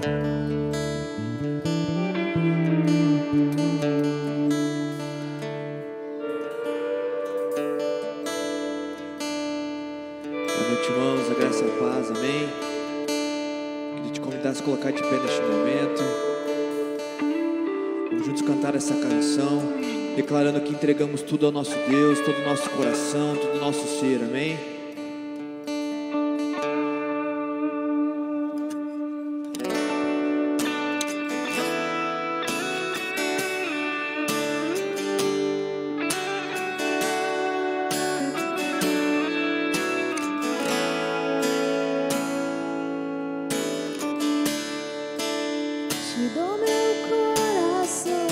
Boa noite, irmãos, a graça e a paz, amém. Queria te convidar a se colocar de pé neste momento. Vamos juntos cantar essa canção, declarando que entregamos tudo ao nosso Deus, todo o nosso coração, todo o nosso ser, amém. Te dou meu coração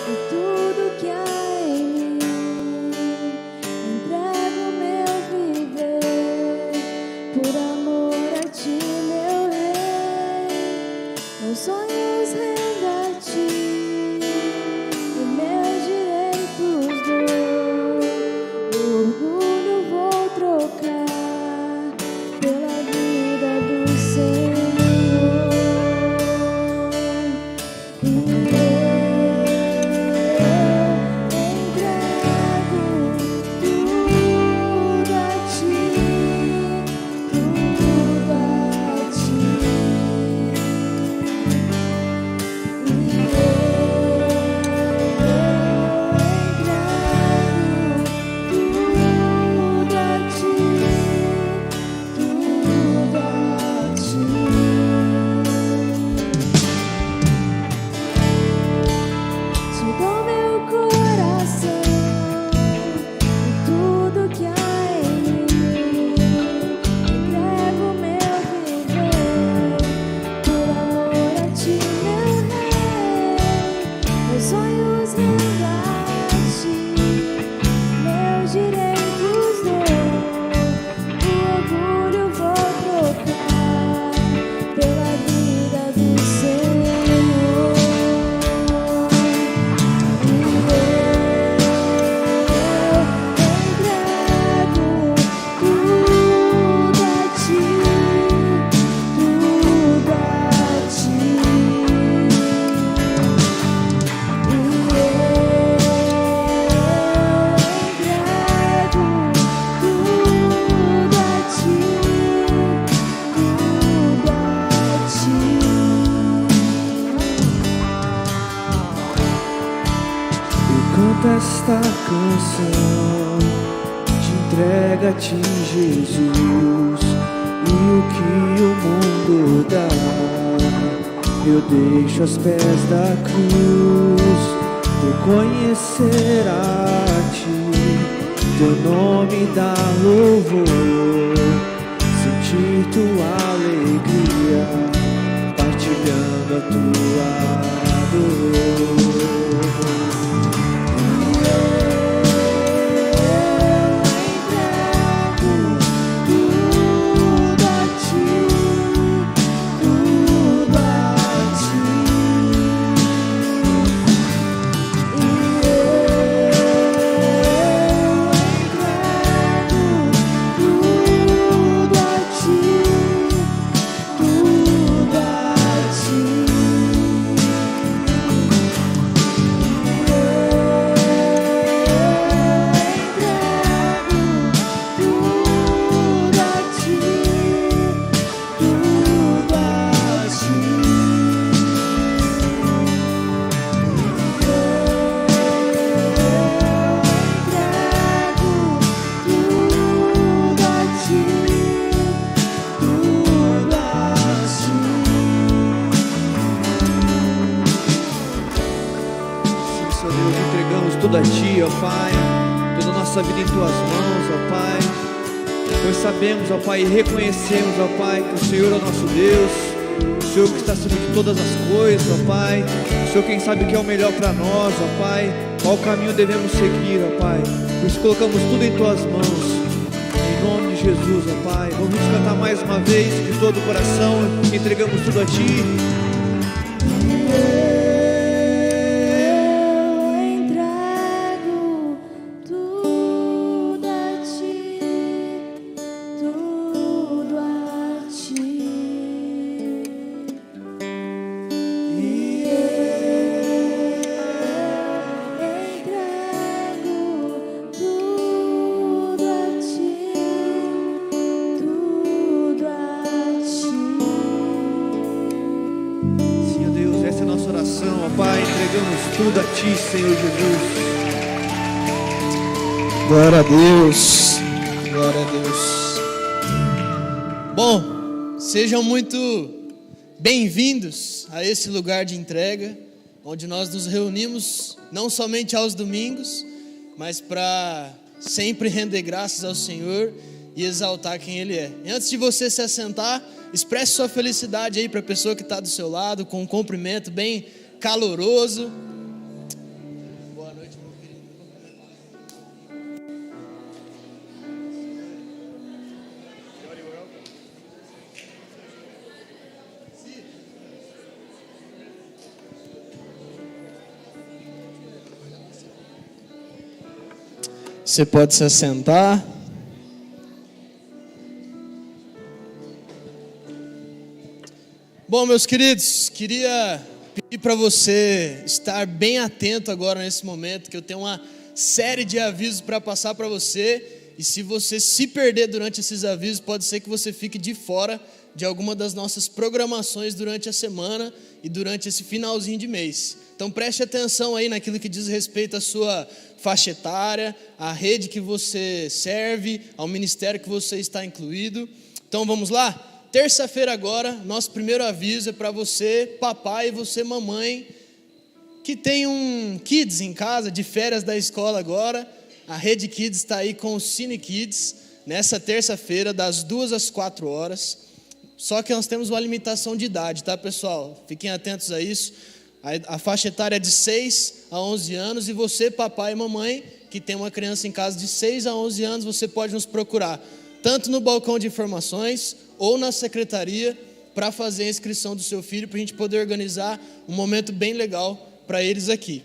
e tudo que há em mim. Entrego meu viver por amor a ti, meu rei. Meus sonhos rendo a ti e meus direitos dou. O orgulho vou trocar pela vida do Senhor. Esta canção te entrega a ti, Jesus, e o que o mundo dá eu deixo aos pés da cruz. Reconhecer a ti, teu nome dá louvor, sentir tua alegria, partilhando a tua dor. Tudo a ti, ó Pai, toda a nossa vida em tuas mãos, ó Pai. Pois sabemos, ó Pai, e reconhecemos, ó Pai, que o Senhor é o nosso Deus, o Senhor que está acima de todas as coisas, ó Pai, o Senhor quem sabe o que é o melhor para nós, ó Pai, qual caminho devemos seguir, ó Pai. Por isso colocamos tudo em tuas mãos, em nome de Jesus, ó Pai. Vamos cantar mais uma vez, de todo o coração, entregamos tudo a ti. coração, ó Pai, entregamos tudo a Ti, Senhor Jesus. Glória a Deus, glória a Deus. Bom, sejam muito bem-vindos a esse lugar de entrega, onde nós nos reunimos não somente aos domingos, mas para sempre render graças ao Senhor e exaltar quem Ele é. E antes de você se assentar, expresse sua felicidade aí para a pessoa que está do seu lado, com um cumprimento bem caloroso. Boa noite, meu querido. Você pode se assentar. Bom, meus queridos, queria pedir para você estar bem atento agora nesse momento, que eu tenho uma série de avisos para passar para você, e se você se perder durante esses avisos, pode ser que você fique de fora de alguma das nossas programações durante a semana e durante esse finalzinho de mês. Então preste atenção aí naquilo que diz respeito à sua faixa etária, à rede que você serve, ao ministério que você está incluído. Então vamos lá? Terça-feira agora, nosso primeiro aviso é para você, papai, e você, mamãe, que tem um Kids em casa, de férias da escola agora. A Rede Kids está aí com o Cine Kids, nessa terça-feira, das 2 às 4 horas. Só que nós temos uma limitação de idade, tá, pessoal? Fiquem atentos a isso. A faixa etária é de 6 a 11 anos, e você, papai e mamãe, que tem uma criança em casa de 6 a 11 anos, você pode nos procurar, tanto no balcão de informações ou na secretaria, para fazer a inscrição do seu filho, para a gente poder organizar um momento bem legal para eles aqui.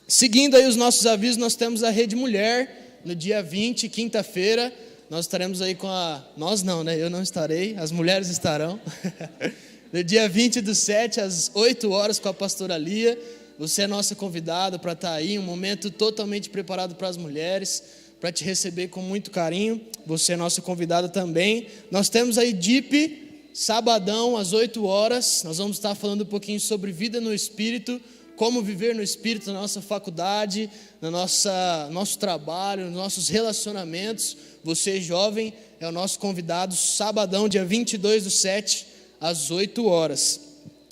Seguindo aí os nossos avisos, nós temos a Rede Mulher, no dia 20, quinta-feira, nós estaremos aí com a... Nós não, né? Eu não estarei, as mulheres estarão. No dia 20/7, às 8 horas, com a pastora Lia. Você é nossa convidada para estar aí, um momento totalmente preparado para as mulheres, para te receber com muito carinho. Você é nossa convidada também. Nós temos aí DIP, sabadão, às 8 horas. Nós vamos estar falando um pouquinho sobre vida no Espírito, como viver no Espírito na nossa faculdade, no nosso trabalho, nos nossos relacionamentos. Você, jovem, é o nosso convidado, sabadão, dia 22/7, às 8 horas.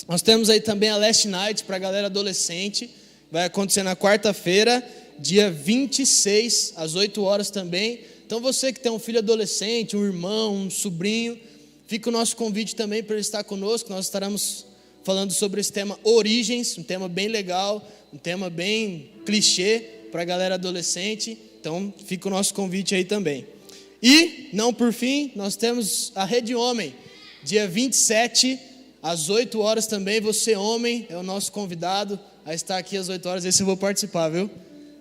Nós temos aí também a Last Night para a galera adolescente. Vai acontecer na quarta-feira, dia 26, às 8 horas também. Então você que tem um filho adolescente, um irmão, um sobrinho, fica o nosso convite também para ele estar conosco. Nós estaremos falando sobre esse tema Origens, um tema bem legal, um tema bem clichê para a galera adolescente. Então fica o nosso convite aí também. E, não por fim, nós temos a Rede Homem, dia 27, às 8 horas também. Você, homem, é o nosso convidado a estar aqui às 8 horas. Esse eu vou participar, viu?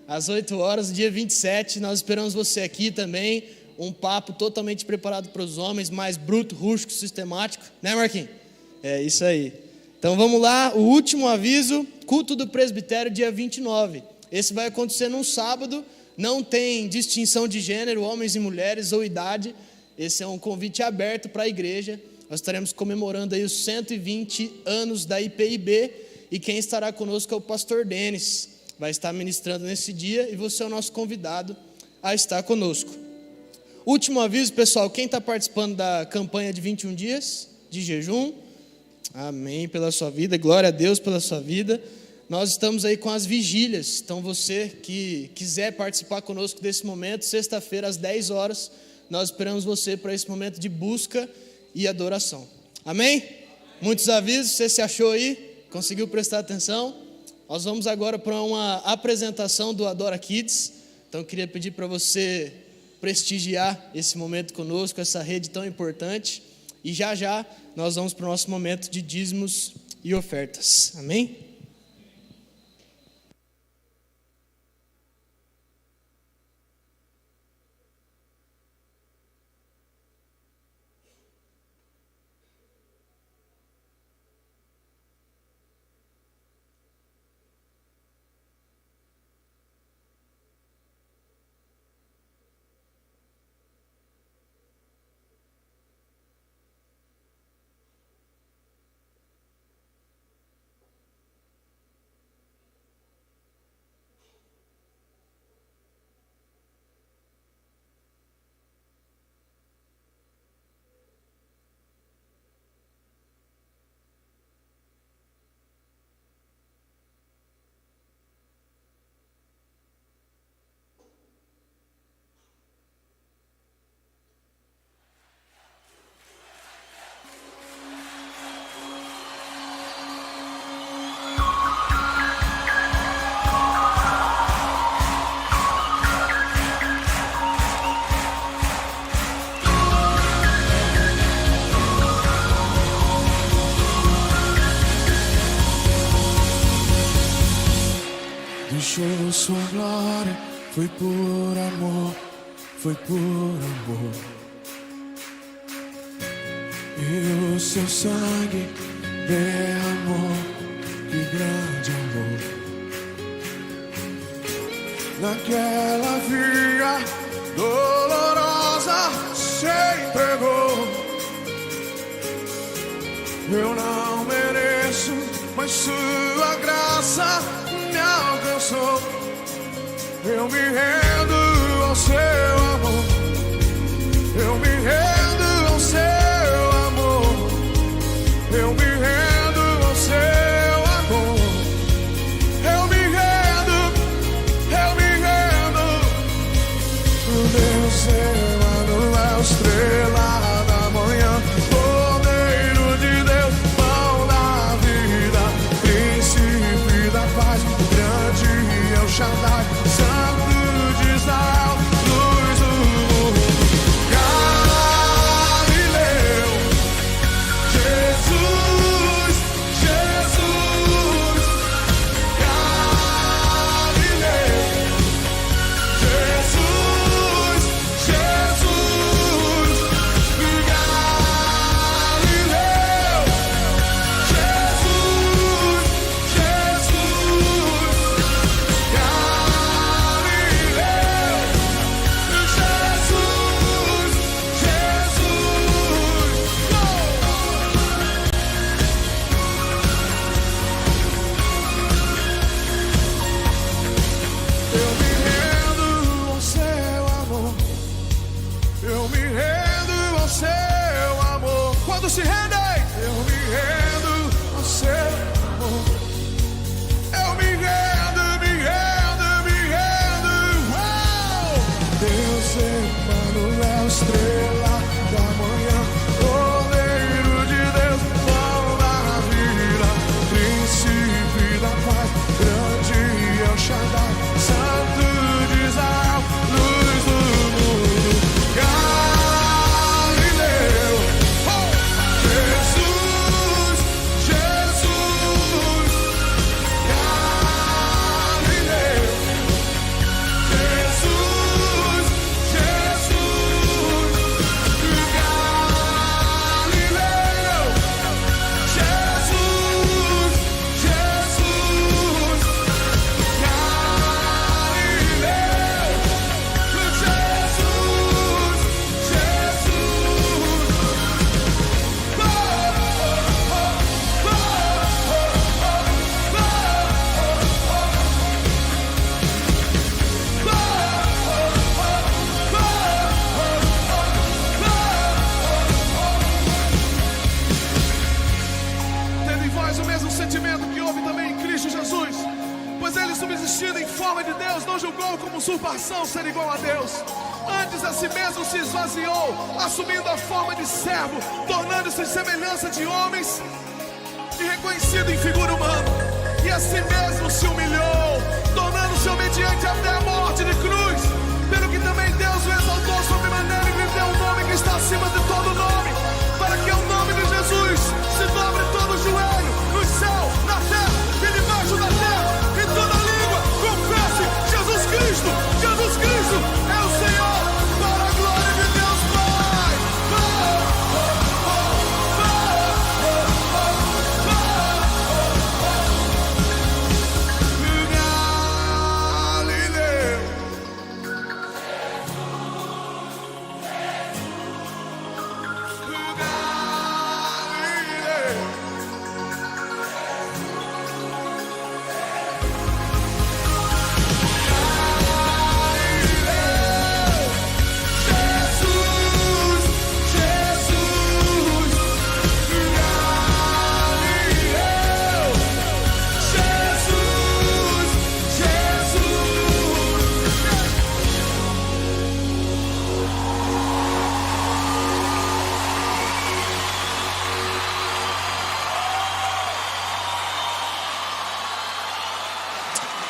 Às 8 horas, dia 27, nós esperamos você aqui também. Um papo totalmente preparado para os homens, mais bruto, rústico, sistemático. Né, Marquinhos? É isso aí. Então vamos lá, o último aviso, culto do presbitério, dia 29. Esse vai acontecer num sábado, não tem distinção de gênero, homens e mulheres ou idade. Esse é um convite aberto para a igreja. Nós estaremos comemorando aí os 120 anos da IPIB, e quem estará conosco é o pastor Denis. Vai estar ministrando nesse dia, e você é o nosso convidado a estar conosco. Último aviso, pessoal, quem está participando da campanha de 21 dias de jejum, amém pela sua vida, glória a Deus pela sua vida. Nós estamos aí com as vigílias, então você que quiser participar conosco desse momento, sexta-feira às 10 horas, nós esperamos você para esse momento de busca e adoração. Amém? Muitos avisos, você se achou aí? Conseguiu prestar atenção? Nós vamos agora para uma apresentação do Adora Kids. Então eu queria pedir para você prestigiar esse momento conosco, essa rede tão importante. E já já nós vamos para o nosso momento de dízimos e ofertas. Amém? Foi por amor, foi por amor. E o seu sangue derramou, que grande amor. Naquela via dolorosa se entregou. Eu não mereço, mas sua graça me alcançou. Eu me rendo ao seu amor. Eu me rendo ao seu amor. Eu me rendo ao seu amor. Eu me rendo, eu me rendo. Deus Emanuel, estrela da manhã, Cordeiro de Deus, pão da vida, príncipe da paz, o grande El Shaddai, Santo de Israel, luz do mundo. Galileu, Jesus, Jesus. Galileu, Jesus, Jesus. Galileu, Jesus, Jesus. Eu me rendo ao seu amor. Eu me rendo ao seu amor. Quando se rendem, eu me rendo ao seu amor. Eu me rendo, me rendo, me rendo. Uau! Deus Emanuel, estrela da manhã, Cordeiro de Deus, pão da vida, príncipe da paz, grande El Shaddai, Santo de Israel, luz do mundo. Galileu, Jesus, Jesus. Galileu, Jesus, Jesus. Galileu, Jesus, Jesus. Tendo em vós o mesmo sentimento que houve também em Cristo Jesus, pois ele, subsistindo em forma de Deus, não julgou como usurpação ser igual a Deus. Antes a si mesmo se esvaziou, assumindo a forma de servo, tornando-se em semelhança de homens e reconhecido em figura humana. E a si mesmo se humilhou, tornando-se obediente até a morte de cruz. Pelo que também Deus o exaltou sobremaneira e lhe deu um nome que está acima de todo nome, para que ao nome de Jesus se dobre todo o joelho, no céu, na terra e debaixo da terra, e toda língua confesse: Jesus Cristo, Jesus Cristo é o Senhor, para a glória de Deus Pai. Galileu,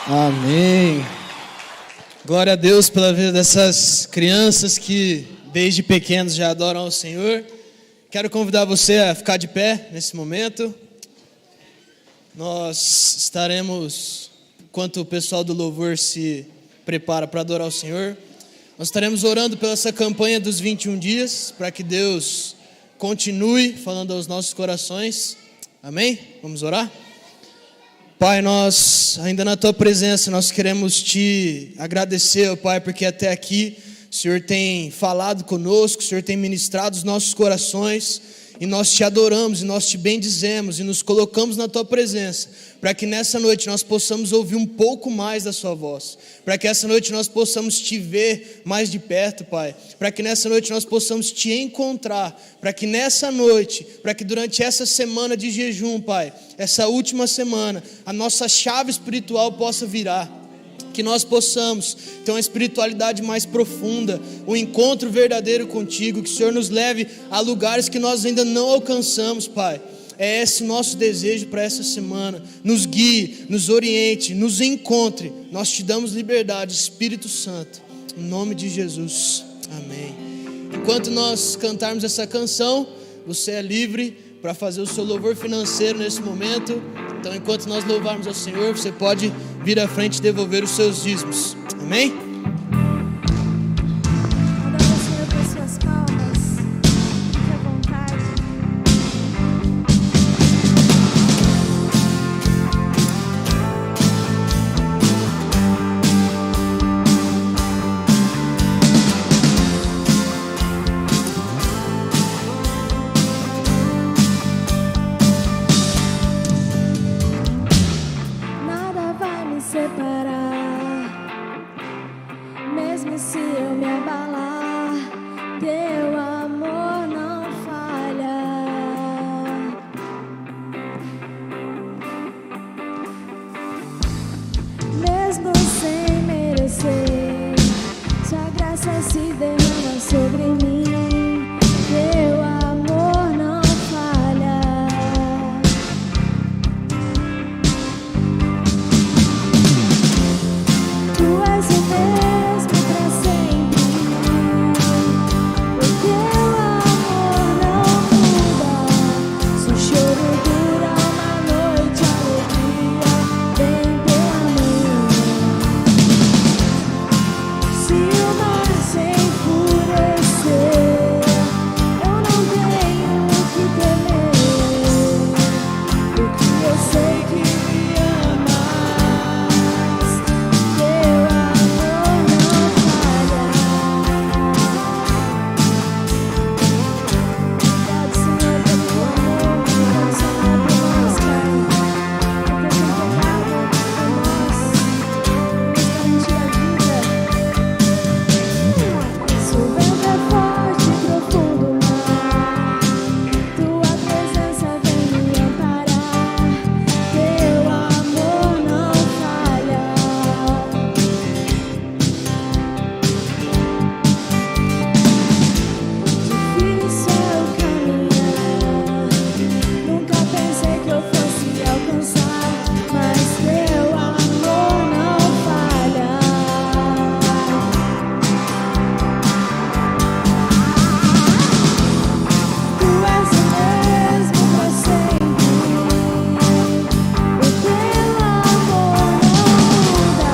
Amém. Glória a Deus pela vida dessas crianças que desde pequenos já adoram ao Senhor. Quero convidar você a ficar de pé nesse momento. Nós estaremos, enquanto o pessoal do louvor se prepara para adorar o Senhor. Nós estaremos orando pela essa campanha dos 21 dias, para que Deus continue falando aos nossos corações. Amém? Vamos orar? Pai, nós, ainda na Tua presença, nós queremos Te agradecer, ó Pai, porque até aqui o Senhor tem falado conosco, o Senhor tem ministrado os nossos corações, e nós Te adoramos, e nós Te bendizemos, e nos colocamos na Tua presença, para que nessa noite nós possamos ouvir um pouco mais da Sua voz, para que essa noite nós possamos Te ver mais de perto, Pai, para que nessa noite nós possamos Te encontrar, para que nessa noite, para que durante essa semana de jejum, Pai, essa última semana, a nossa chave espiritual possa virar, que nós possamos ter uma espiritualidade mais profunda, um encontro verdadeiro contigo, que o Senhor nos leve a lugares que nós ainda não alcançamos, Pai. É esse o nosso desejo para essa semana. Nos guie, nos oriente, nos encontre. Nós Te damos liberdade, Espírito Santo, em nome de Jesus, amém. Enquanto nós cantarmos essa canção, você é livre para fazer o seu louvor financeiro nesse momento. Então, enquanto nós louvarmos ao Senhor, você pode vir à frente e devolver os seus dízimos. Amém? Adore o Senhor com suas palmas. Fique à vontade. Nada vai me separar, mesmo se eu me abalar, Teu amor não falha. Mesmo sem merecer, Sua graça se derrama sobre mim, Teu amor não falha. Tu és o mesmo pra sempre, o Teu amor não muda. Se o choro dura uma noite, a alegria vem pela manhã. Se o mar se enfurecer, eu não tenho o que temer, porque eu sei que me amas. Teu amor não falha. Obrigado, Senhor, pelo Teu amor incondicional por nós, Pai. Por ter entregado a nós a vida. Se o vento é forte e profundo mar, Tua presença vem me amparar. Teu amor não falha. Difícil é o caminhar, nunca pensei que eu fosse alcançar, mas Teu amor não falha. Tu és o mesmo pra sempre, o Teu amor não muda.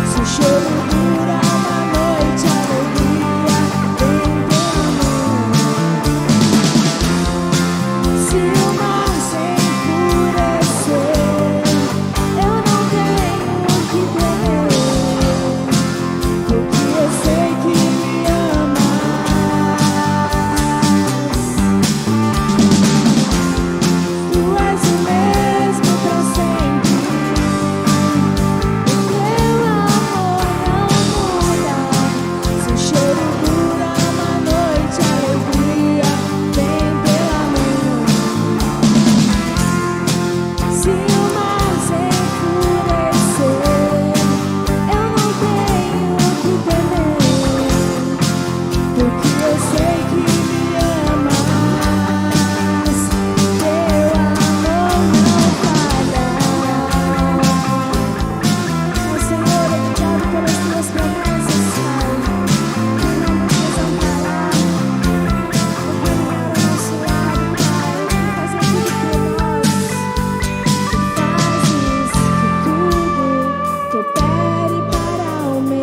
Se o choro dura uma noite, a alegria vem pela manhã. Se o mar se enfurecer, eu não tenho o que temer, porque eu sei que me amas. Tu és o mesmo pra sempre, o Teu amor não muda. Se o choro dura uma noite, a alegria vem pela manhã. Se o mar se enfurecer, eu não tenho o que temer, porque eu sei que me amas. Teu amor não falha. Ó Senhor, obrigado pelas Tuas promessas, Pai, que não nos desamparar, por caminhar ao nosso lado, Pai, fazer tudo por nós. Tu fazes que tudo coopere para o meu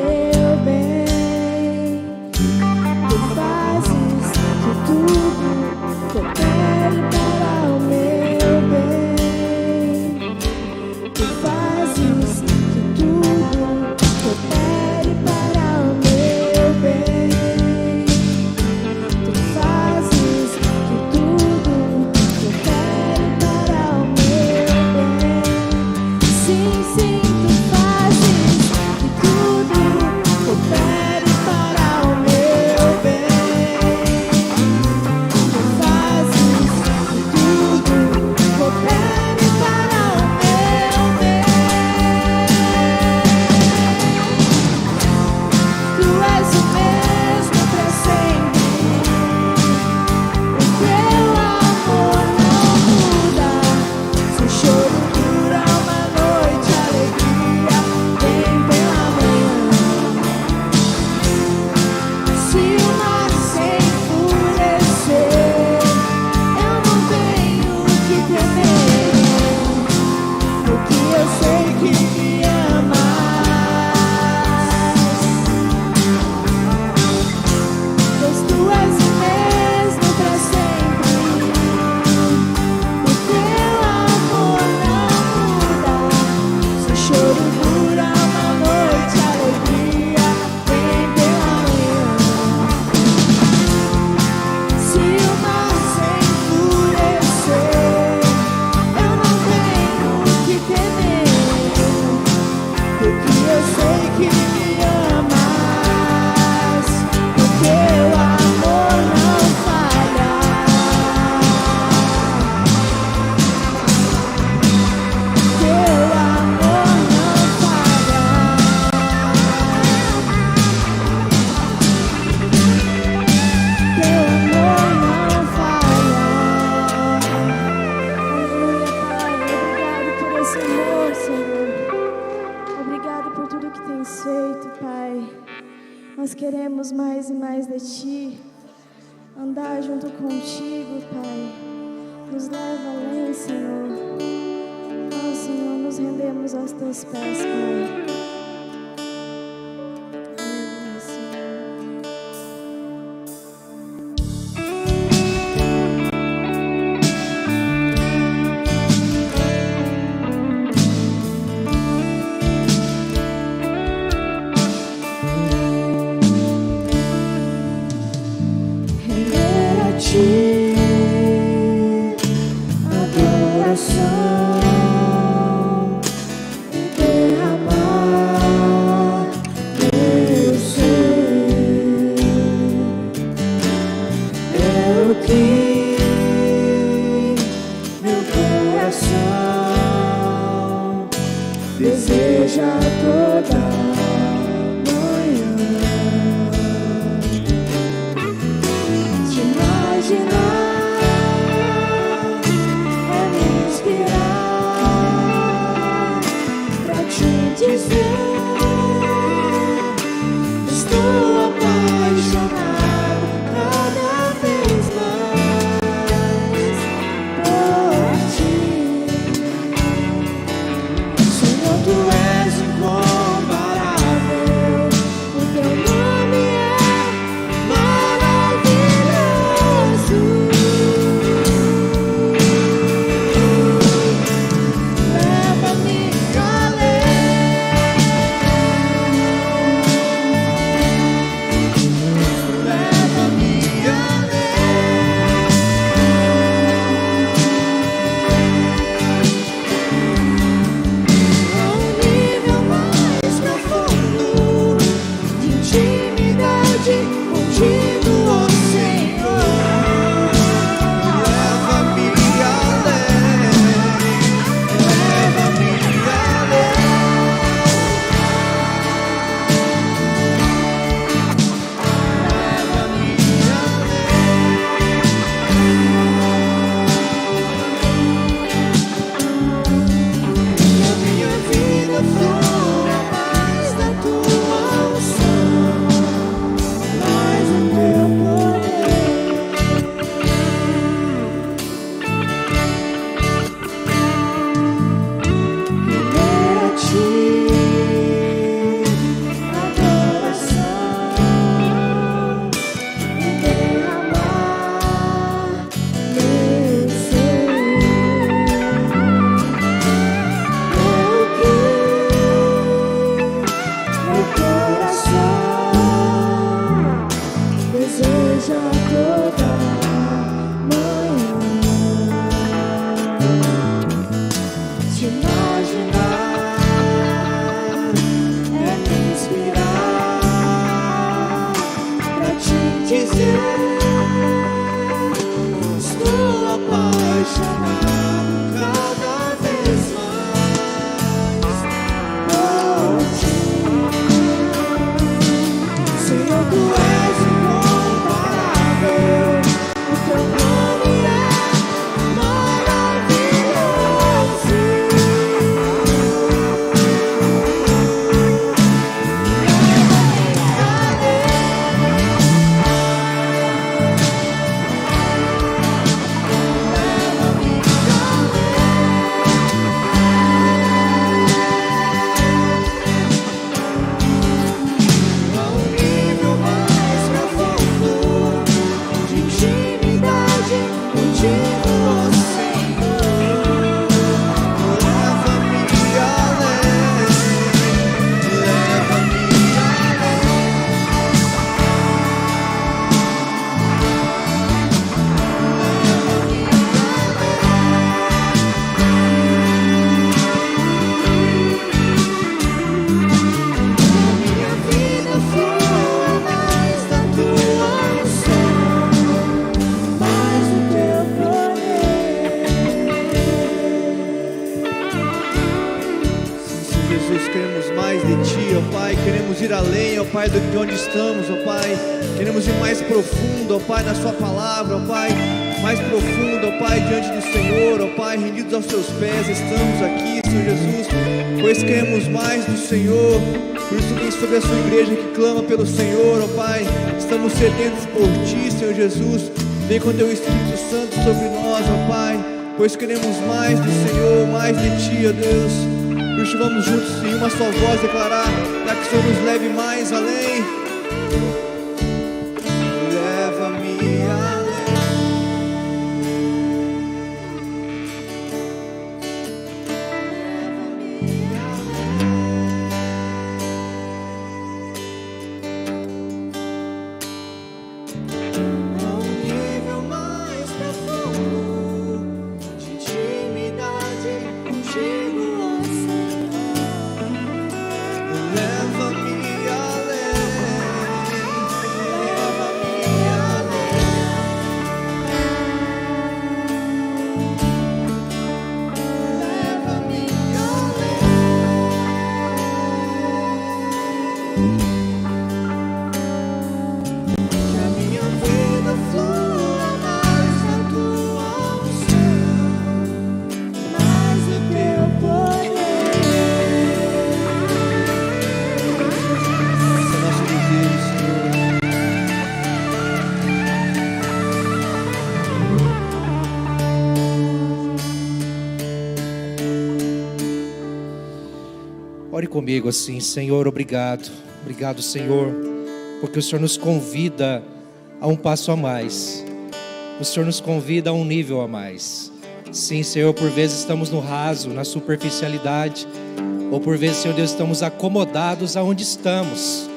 Ti, andar junto contigo, Pai. Nos leva além, Senhor. Nós, Senhor, nos rendemos aos Teus pés, Pai. Aleluia, Senhor. Render a Ti adoração e derramar meu ser. É o que meu coração deseja toda manhã. Te imaginar é me inspirar pra te dizer: estou apaixonado cada vez mais por Ti. Senhor, Tu és incomparável, o Teu nome é maravilhoso. Leva-me além, leva-me a um nível mais profundo de intimidade contigo, ó Senhor. Leva-me além, leva-me Que a minha vida flua mais da Tua unção, mais do Teu poder. Render a Ti adoração e derramar meu ser. É o que meu coração deseja toda manhã. Te imaginar é me inspirar pra te dizer: estou apaixonado cada vez mais por Ti. Senhor, Tu és incomparável, o Teu nome é maravilhoso. A um nível mais profundo de intimidade contigo, ó Senhor. Leva-me além, leva-me Minha vida flua mais da Tua unção, mais do Teu poder. Sim, Jesus, queremos mais de Ti, ó Pai, queremos ir além, ó Pai, de onde estamos, ó Pai. Queremos ir mais profundo, ó Pai, na sua palavra, ó Pai, mais profundo, ó Pai, diante do Senhor, ó Pai, rendidos aos seus pés, estamos aqui, Senhor Jesus, pois queremos mais do Senhor. Por isso vem sobre a sua igreja que clama pelo Senhor, ó Pai, estamos sedentos por Ti, Senhor Jesus. Vem com Teu Espírito Santo sobre nós, ó Pai, pois queremos mais do Senhor, mais de Ti, ó Deus. Por isso vamos juntos em uma só voz declarar, para que o Senhor nos leve mais além. Leva-me além. A um nível mais profundo de intimidade contigo, ó Senhor. Leva-me além. Leva-me além. Leva-me além. Que a minha vida flua mais a tua unção, mais o teu poder. Esse é o nosso desejo, Senhor. Ore comigo assim: Senhor, obrigado. Obrigado, Senhor, porque o Senhor nos convida a um passo a mais. O Senhor nos convida a um nível a mais. Sim, Senhor, por vezes estamos no raso, na superficialidade, ou por vezes, Senhor Deus, estamos acomodados aonde estamos.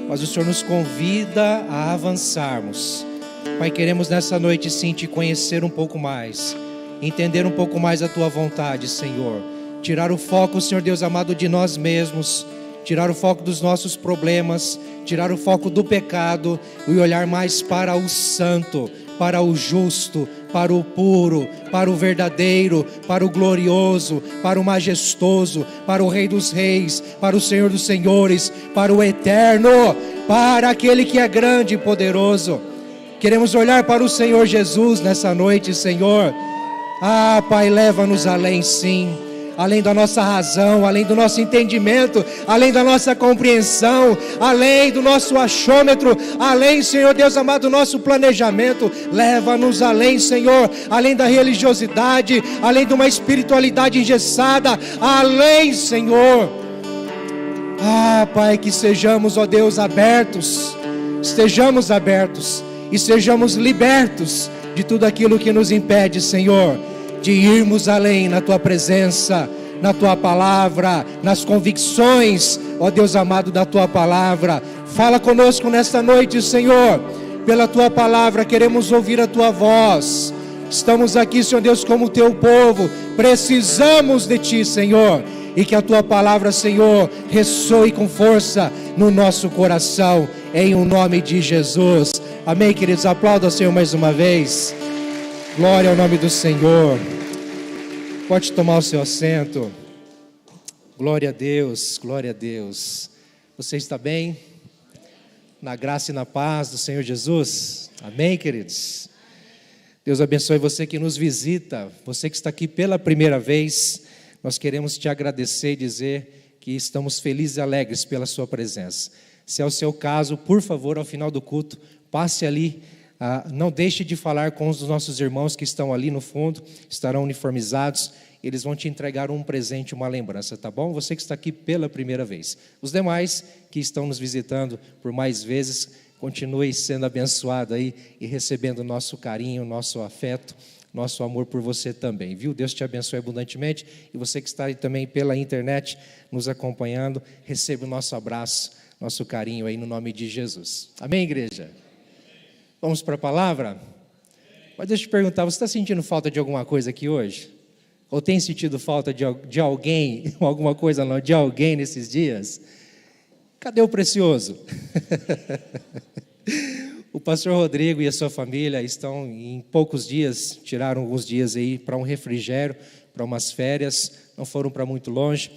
Mas o Senhor nos convida a avançarmos. Pai, queremos nessa noite sim Te conhecer um pouco mais, entender um pouco mais a Tua vontade, Senhor. Tirar o foco, Senhor Deus amado, de nós mesmos, tirar o foco dos nossos problemas, tirar o foco do pecado e olhar mais para o santo, para o justo, para o puro, para o verdadeiro, para o glorioso, para o majestoso, para o Rei dos Reis, para o Senhor dos Senhores, para o eterno, para aquele que é grande e poderoso. Queremos olhar para o Senhor Jesus nessa noite, Senhor. Ah, Pai, leva-nos além, sim. Além da nossa razão, além do nosso entendimento, além da nossa compreensão, além do nosso achômetro, além, Senhor Deus amado, do nosso planejamento. Leva-nos além, Senhor, além da religiosidade, além de uma espiritualidade engessada, além, Senhor. Ah, Pai, que sejamos, ó Deus, abertos, estejamos abertos e sejamos libertos de tudo aquilo que nos impede, Senhor, de irmos além na Tua presença, na Tua palavra, nas convicções, ó Deus amado, da Tua palavra. Fala conosco nesta noite, Senhor, pela Tua palavra, queremos ouvir a Tua voz. Estamos aqui, Senhor Deus, como Teu povo, precisamos de Ti, Senhor, e que a Tua palavra, Senhor, ressoe com força no nosso coração, em o nome de Jesus. Amém, queridos? Aplauda o Senhor mais uma vez. Glória ao nome do Senhor. Pode tomar o seu assento. Glória a Deus, glória a Deus. Você está bem? Na graça e na paz do Senhor Jesus? Amém, queridos? Deus abençoe você que nos visita, você que está aqui pela primeira vez. Nós queremos te agradecer e dizer que estamos felizes e alegres pela sua presença. Se é o seu caso, por favor, ao final do culto, passe ali. Não deixe de falar com os nossos irmãos que estão ali no fundo, estarão uniformizados, eles vão te entregar um presente, uma lembrança, tá bom? Você que está aqui pela primeira vez. Os demais que estão nos visitando por mais vezes, continue sendo abençoado aí e recebendo nosso carinho, nosso afeto, nosso amor por você também, viu? Deus te abençoe abundantemente, e você que está aí também pela internet nos acompanhando, receba o nosso abraço, nosso carinho aí no nome de Jesus. Amém, igreja? Vamos para a palavra? Mas deixa eu te perguntar, você está sentindo falta de alguma coisa aqui hoje? Ou tem sentido falta de alguém, alguma coisa não, de alguém nesses dias? Cadê o precioso? O pastor Rodrigo e a sua família estão em poucos dias, tiraram alguns dias aí para um refrigério, para umas férias, não foram para muito longe,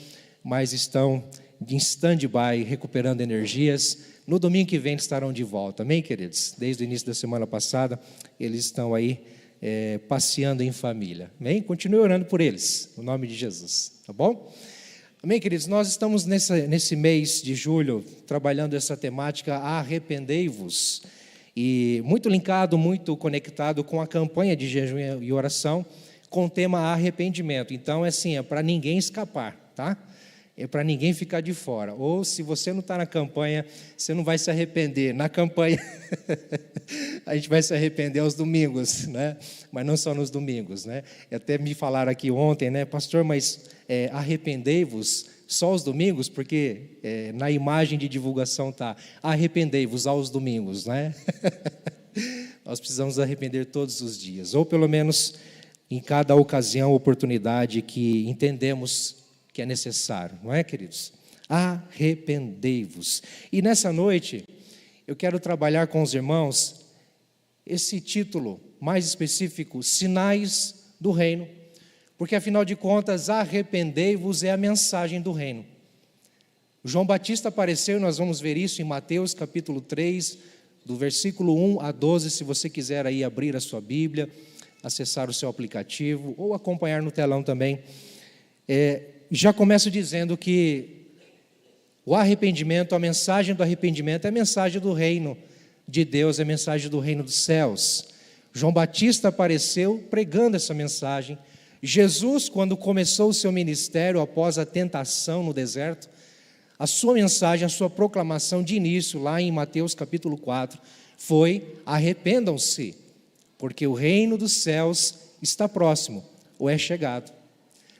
mas estão em stand-by, recuperando energias. No domingo que vem eles estarão de volta, amém, queridos? Desde o início da semana passada, eles estão aí passeando em família, amém? Continue orando por eles, no nome de Jesus, tá bom? Amém, queridos? Nós estamos nesse mês de julho trabalhando essa temática arrependei-vos, e muito linkado, muito conectado com a campanha de jejum e oração com o tema arrependimento. Então, é para ninguém escapar, tá? É para ninguém ficar de fora. Ou se você não está na campanha, você não vai se arrepender. Na campanha, a gente vai se arrepender aos domingos, né? Mas não só nos domingos, né? Até me falaram aqui ontem, né? Pastor, mas arrependei-vos só aos domingos? Porque na imagem de divulgação está arrependei-vos aos domingos, né? Nós precisamos arrepender todos os dias. Ou pelo menos em cada ocasião, oportunidade que entendemos que é necessário, não é, queridos? Arrependei-vos. E nessa noite, eu quero trabalhar com os irmãos esse título mais específico, Sinais do Reino, porque afinal de contas, arrependei-vos é a mensagem do reino. João Batista apareceu, nós vamos ver isso em Mateus capítulo 3, do versículo 1 a 12, se você quiser aí abrir a sua Bíblia, acessar o seu aplicativo, ou acompanhar no telão também. Já começo dizendo que o arrependimento, a mensagem do arrependimento é a mensagem do reino de Deus, é a mensagem do reino dos céus. João Batista apareceu pregando essa mensagem. Jesus, quando começou o seu ministério após a tentação no deserto, a sua mensagem, a sua proclamação de início, lá em Mateus capítulo 4, foi: arrependam-se, porque o reino dos céus está próximo, ou é chegado.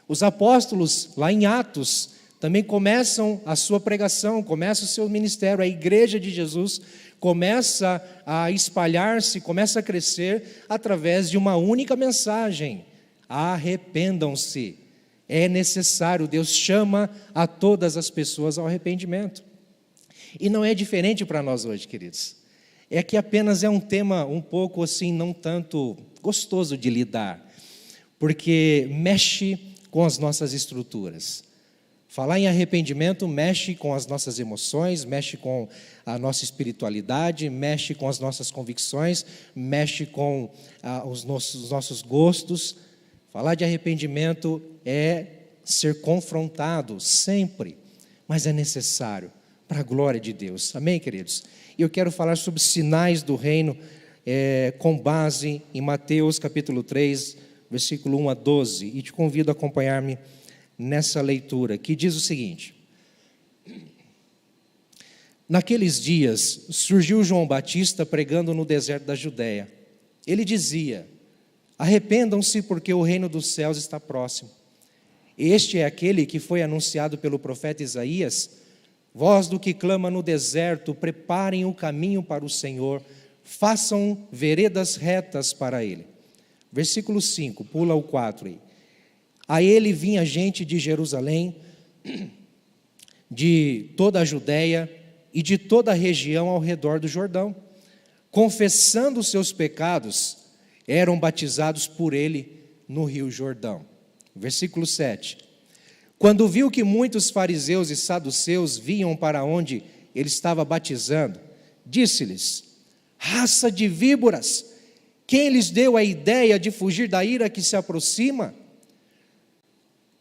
Os apóstolos, lá em Atos, também começam a sua pregação, começa o seu ministério, a igreja de Jesus começa a espalhar-se, começa a crescer através de uma única mensagem: arrependam-se. É necessário, Deus chama a todas as pessoas ao arrependimento. E não é diferente para nós hoje, queridos. É que apenas é um tema um pouco assim, não tanto gostoso de lidar, porque mexe com as nossas estruturas. Falar em arrependimento mexe com as nossas emoções, mexe com a nossa espiritualidade, mexe com as nossas convicções, mexe com os nossos gostos. Falar de arrependimento é ser confrontado sempre, mas é necessário para a glória de Deus. Amém, queridos? E eu quero falar sobre sinais do reino com base em Mateus capítulo 3, versículo 1 a 12, e te convido a acompanhar-me nessa leitura, que diz o seguinte: naqueles dias surgiu João Batista pregando no deserto da Judéia. Ele dizia: arrependam-se, porque o reino dos céus está próximo. Este é aquele que foi anunciado pelo profeta Isaías: voz do que clama no deserto, preparem o caminho para o Senhor, façam veredas retas para ele. Versículo 5, pula o 4 aí. A ele vinha gente de Jerusalém, de toda a Judéia e de toda a região ao redor do Jordão, confessando os seus pecados, eram batizados por ele no rio Jordão. Versículo 7. Quando viu que muitos fariseus e saduceus vinham para onde ele estava batizando, disse-lhes: raça de víboras, quem lhes deu a ideia de fugir da ira que se aproxima?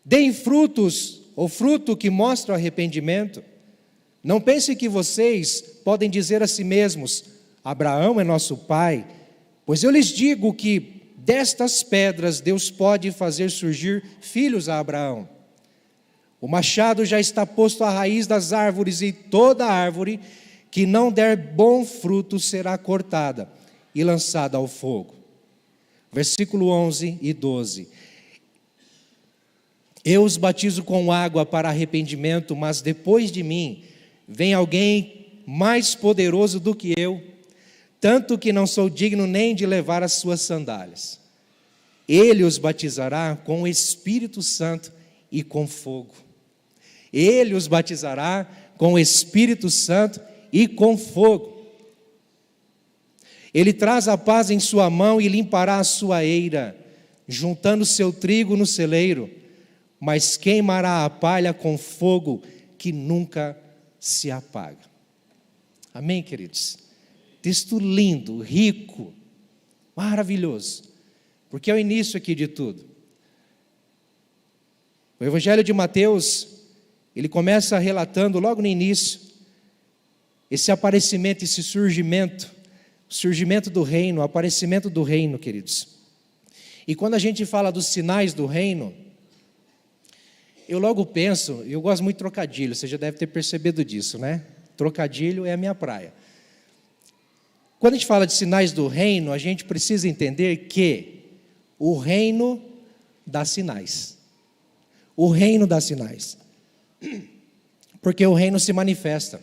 Deem frutos, ou fruto que mostra o arrependimento. Não pense que vocês podem dizer a si mesmos: Abraão é nosso pai, pois eu lhes digo que destas pedras Deus pode fazer surgir filhos a Abraão. O machado já está posto à raiz das árvores, e toda árvore que não der bom fruto será cortada e lançada ao fogo. Versículo 11 e 12. Eu os batizo com água para arrependimento, mas depois de mim vem alguém mais poderoso do que eu, tanto que não sou digno nem de levar as suas sandálias. Ele os batizará com o Espírito Santo e com fogo. Ele os batizará com o Espírito Santo e com fogo. Ele traz a paz em sua mão e limpará a sua eira, juntando seu trigo no celeiro, mas queimará a palha com fogo que nunca se apaga. Amém, queridos? Texto lindo, rico, maravilhoso, porque é o início aqui de tudo. O Evangelho de Mateus, ele começa relatando logo no início, esse aparecimento, esse surgimento, o surgimento do reino, o aparecimento do reino, queridos. E quando a gente fala dos sinais do reino, eu logo penso, eu gosto muito de trocadilho, você já deve ter percebido disso, né? Trocadilho é a minha praia. Quando a gente fala de sinais do reino, a gente precisa entender que o reino dá sinais. O reino dá sinais. Porque o reino se manifesta.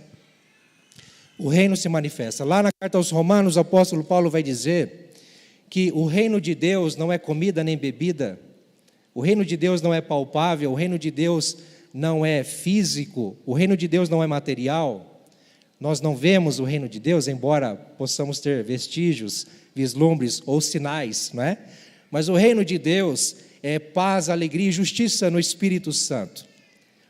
O reino se manifesta. Lá na carta aos Romanos, o apóstolo Paulo vai dizer que o reino de Deus não é comida nem bebida. O reino de Deus não é palpável. O reino de Deus não é físico. O reino de Deus não é material. Nós não vemos o reino de Deus, embora possamos ter vestígios, vislumbres ou sinais, não é? Mas o reino de Deus é paz, alegria e justiça no Espírito Santo.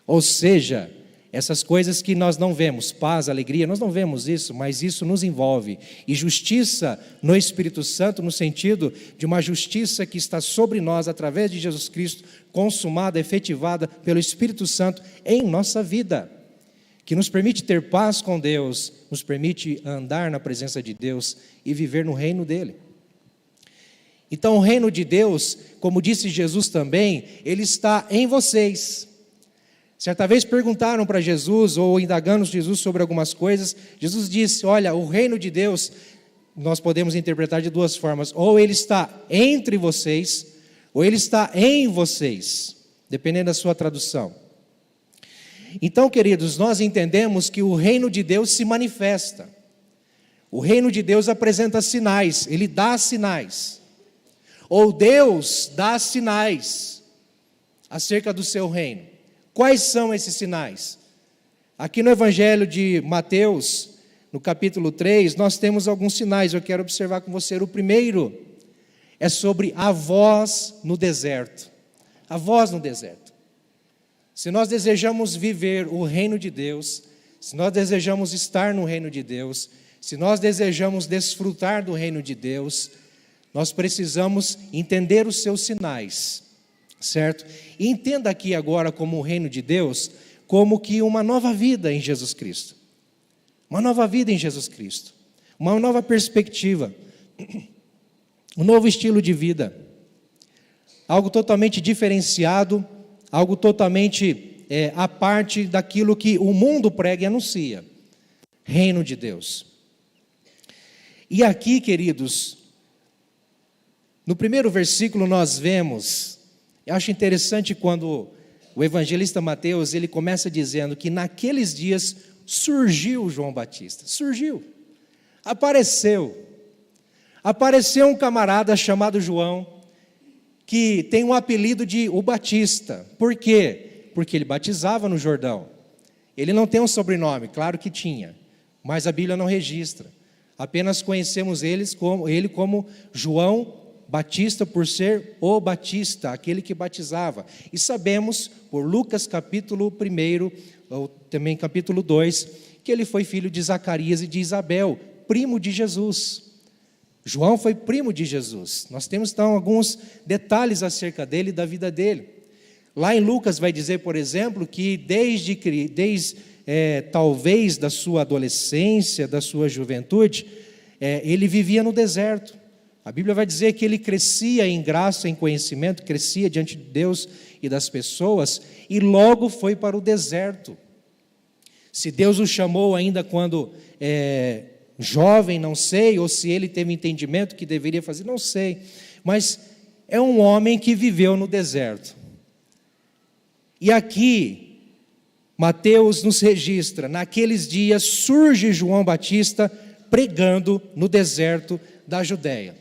Ou seja, essas coisas que nós não vemos, paz, alegria, nós não vemos isso, mas isso nos envolve. E justiça no Espírito Santo, no sentido de uma justiça que está sobre nós, através de Jesus Cristo, consumada, efetivada pelo Espírito Santo em nossa vida, que nos permite ter paz com Deus, nos permite andar na presença de Deus e viver no reino dele. Então o reino de Deus, como disse Jesus também, ele está em vocês. Certa vez perguntaram para Jesus, ou indagando Jesus sobre algumas coisas, Jesus disse, olha, o reino de Deus, nós podemos interpretar de duas formas, ou ele está entre vocês, ou ele está em vocês, dependendo da sua tradução. Então, queridos, nós entendemos que o reino de Deus se manifesta. O reino de Deus apresenta sinais, ele dá sinais. Ou Deus dá sinais acerca do seu reino. Quais são esses sinais? Aqui no Evangelho de Mateus, no capítulo 3, nós temos alguns sinais, eu quero observar com você. O primeiro é sobre a voz no deserto. A voz no deserto. Se nós desejamos viver o reino de Deus, se nós desejamos estar no reino de Deus, se nós desejamos desfrutar do reino de Deus, nós precisamos entender os seus sinais, certo? E entenda aqui agora como o reino de Deus, como que uma nova vida em Jesus Cristo. Uma nova vida em Jesus Cristo. Uma nova perspectiva. Um novo estilo de vida. Algo totalmente diferenciado, algo totalmente à parte daquilo que o mundo prega e anuncia. Reino de Deus. E aqui, queridos, no primeiro versículo nós vemos, eu acho interessante quando o evangelista Mateus, ele começa dizendo que naqueles dias surgiu João Batista. Surgiu. Apareceu um camarada chamado João, que tem um apelido de o Batista. Por quê? Porque ele batizava no Jordão. Ele não tem um sobrenome, claro que tinha, mas a Bíblia não registra. Apenas conhecemos ele como João Batista, por ser o Batista, aquele que batizava. E sabemos, por Lucas capítulo 1, ou também capítulo 2, que ele foi filho de Zacarias e de Isabel, primo de Jesus. João foi primo de Jesus. Nós temos então alguns detalhes acerca dele e da vida dele. Lá em Lucas vai dizer, por exemplo, que desde talvez da sua adolescência, da sua juventude, ele vivia no deserto. A Bíblia vai dizer que ele crescia em graça, em conhecimento, crescia diante de Deus e das pessoas, e logo foi para o deserto. Se Deus o chamou ainda quando jovem, não sei, ou se ele teve entendimento que deveria fazer, não sei, mas é um homem que viveu no deserto. E aqui, Mateus nos registra, naqueles dias surge João Batista pregando no deserto da Judéia.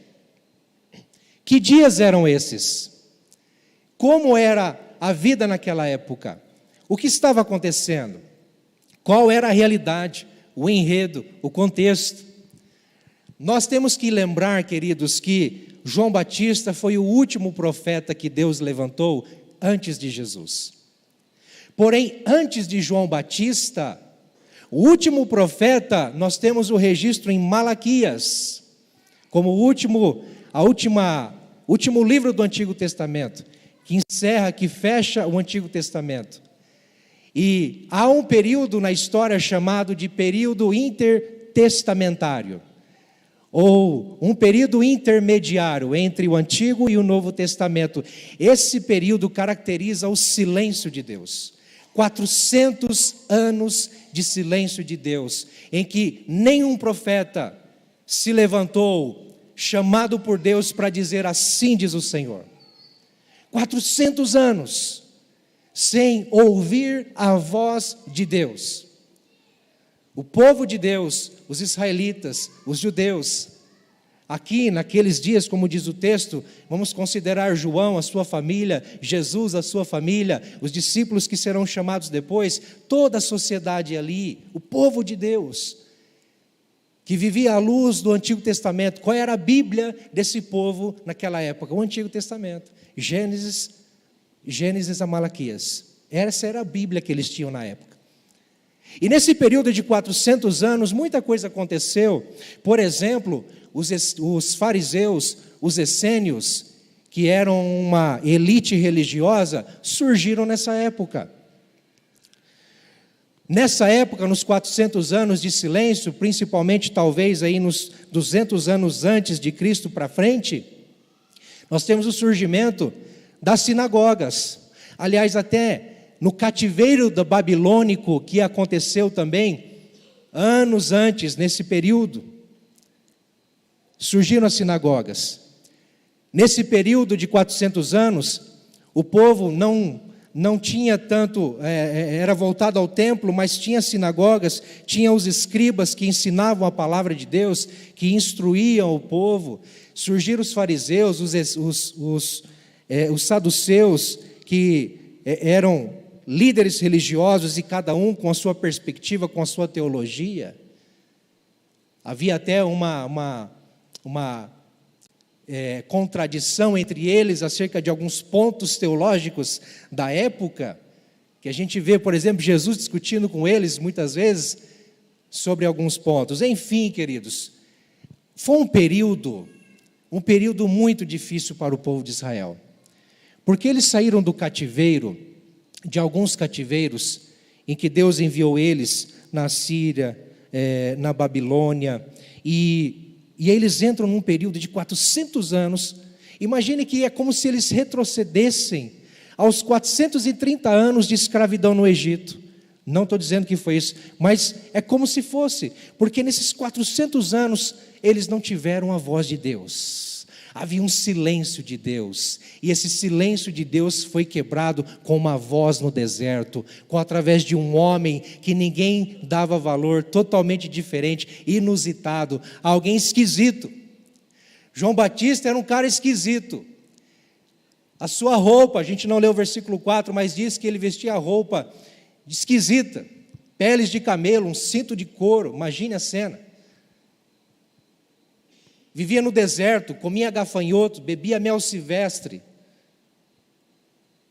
Que dias eram esses? Como era a vida naquela época? O que estava acontecendo? Qual era a realidade? O enredo, o contexto. Nós temos que lembrar, queridos, que João Batista foi o último profeta que Deus levantou antes de Jesus. Porém, antes de João Batista, O último profeta, nós temos o registro em Malaquias, como o último livro do Antigo Testamento, que encerra, que fecha o Antigo Testamento. E há um período na história chamado de período intertestamentário, ou um período intermediário entre o Antigo e o Novo Testamento. Esse período caracteriza o silêncio de Deus. 400 anos de silêncio de Deus, em que nenhum profeta se levantou, chamado por Deus para dizer: assim diz o Senhor. 400 anos, sem ouvir a voz de Deus. O povo de Deus, os israelitas, os judeus, aqui naqueles dias, como diz o texto, vamos considerar João, a sua família, Jesus, a sua família, os discípulos que serão chamados depois, toda a sociedade ali, o povo de Deus, que vivia à luz do Antigo Testamento. Qual era a Bíblia desse povo naquela época? O Antigo Testamento, Gênesis a Malaquias. Essa era a Bíblia que eles tinham na época. E nesse período de 400 anos, muita coisa aconteceu. Por exemplo, os fariseus, os essênios, que eram uma elite religiosa, surgiram nessa época. Nessa época, nos 400 anos de silêncio, principalmente talvez aí nos 200 anos antes de Cristo para frente, nós temos o surgimento das sinagogas. Aliás, até no cativeiro babilônico, que aconteceu também anos antes, nesse período, surgiram as sinagogas. Nesse período de 400 anos, o povo não tinha tanto, era voltado ao templo, mas tinha sinagogas, tinha os escribas que ensinavam a palavra de Deus, que instruíam o povo. Surgiram os fariseus, os saduceus, que eram líderes religiosos, e cada um com a sua perspectiva, com a sua teologia. Havia até uma contradição entre eles acerca de alguns pontos teológicos da época, que a gente vê, por exemplo, Jesus discutindo com eles muitas vezes sobre alguns pontos. Enfim, queridos, foi um período muito difícil para o povo de Israel, porque eles saíram do cativeiro, de alguns cativeiros, em que Deus enviou eles na Síria, na Babilônia, e eles entram num período de 400 anos. Imagine que é como se eles retrocedessem aos 430 anos de escravidão no Egito. Não estou dizendo que foi isso, mas é como se fosse, porque nesses 400 anos eles não tiveram a voz de Deus. Havia um silêncio de Deus, e esse silêncio de Deus foi quebrado com uma voz no deserto, através de um homem que ninguém dava valor, totalmente diferente, inusitado, alguém esquisito. João Batista era um cara esquisito. A sua roupa, a gente não leu o versículo 4, mas diz que ele vestia a roupa esquisita, peles de camelo, um cinto de couro, imagine a cena. Vivia no deserto, comia gafanhoto, bebia mel silvestre.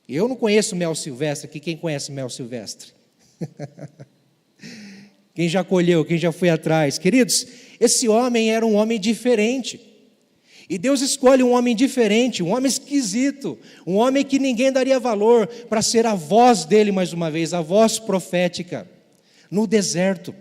Eu não conheço mel silvestre aqui, quem conhece mel silvestre? Quem já colheu, quem já foi atrás? Queridos, esse homem era um homem diferente. E Deus escolhe um homem diferente, um homem esquisito, um homem que ninguém daria valor, para ser a voz dele mais uma vez, a voz profética, no deserto.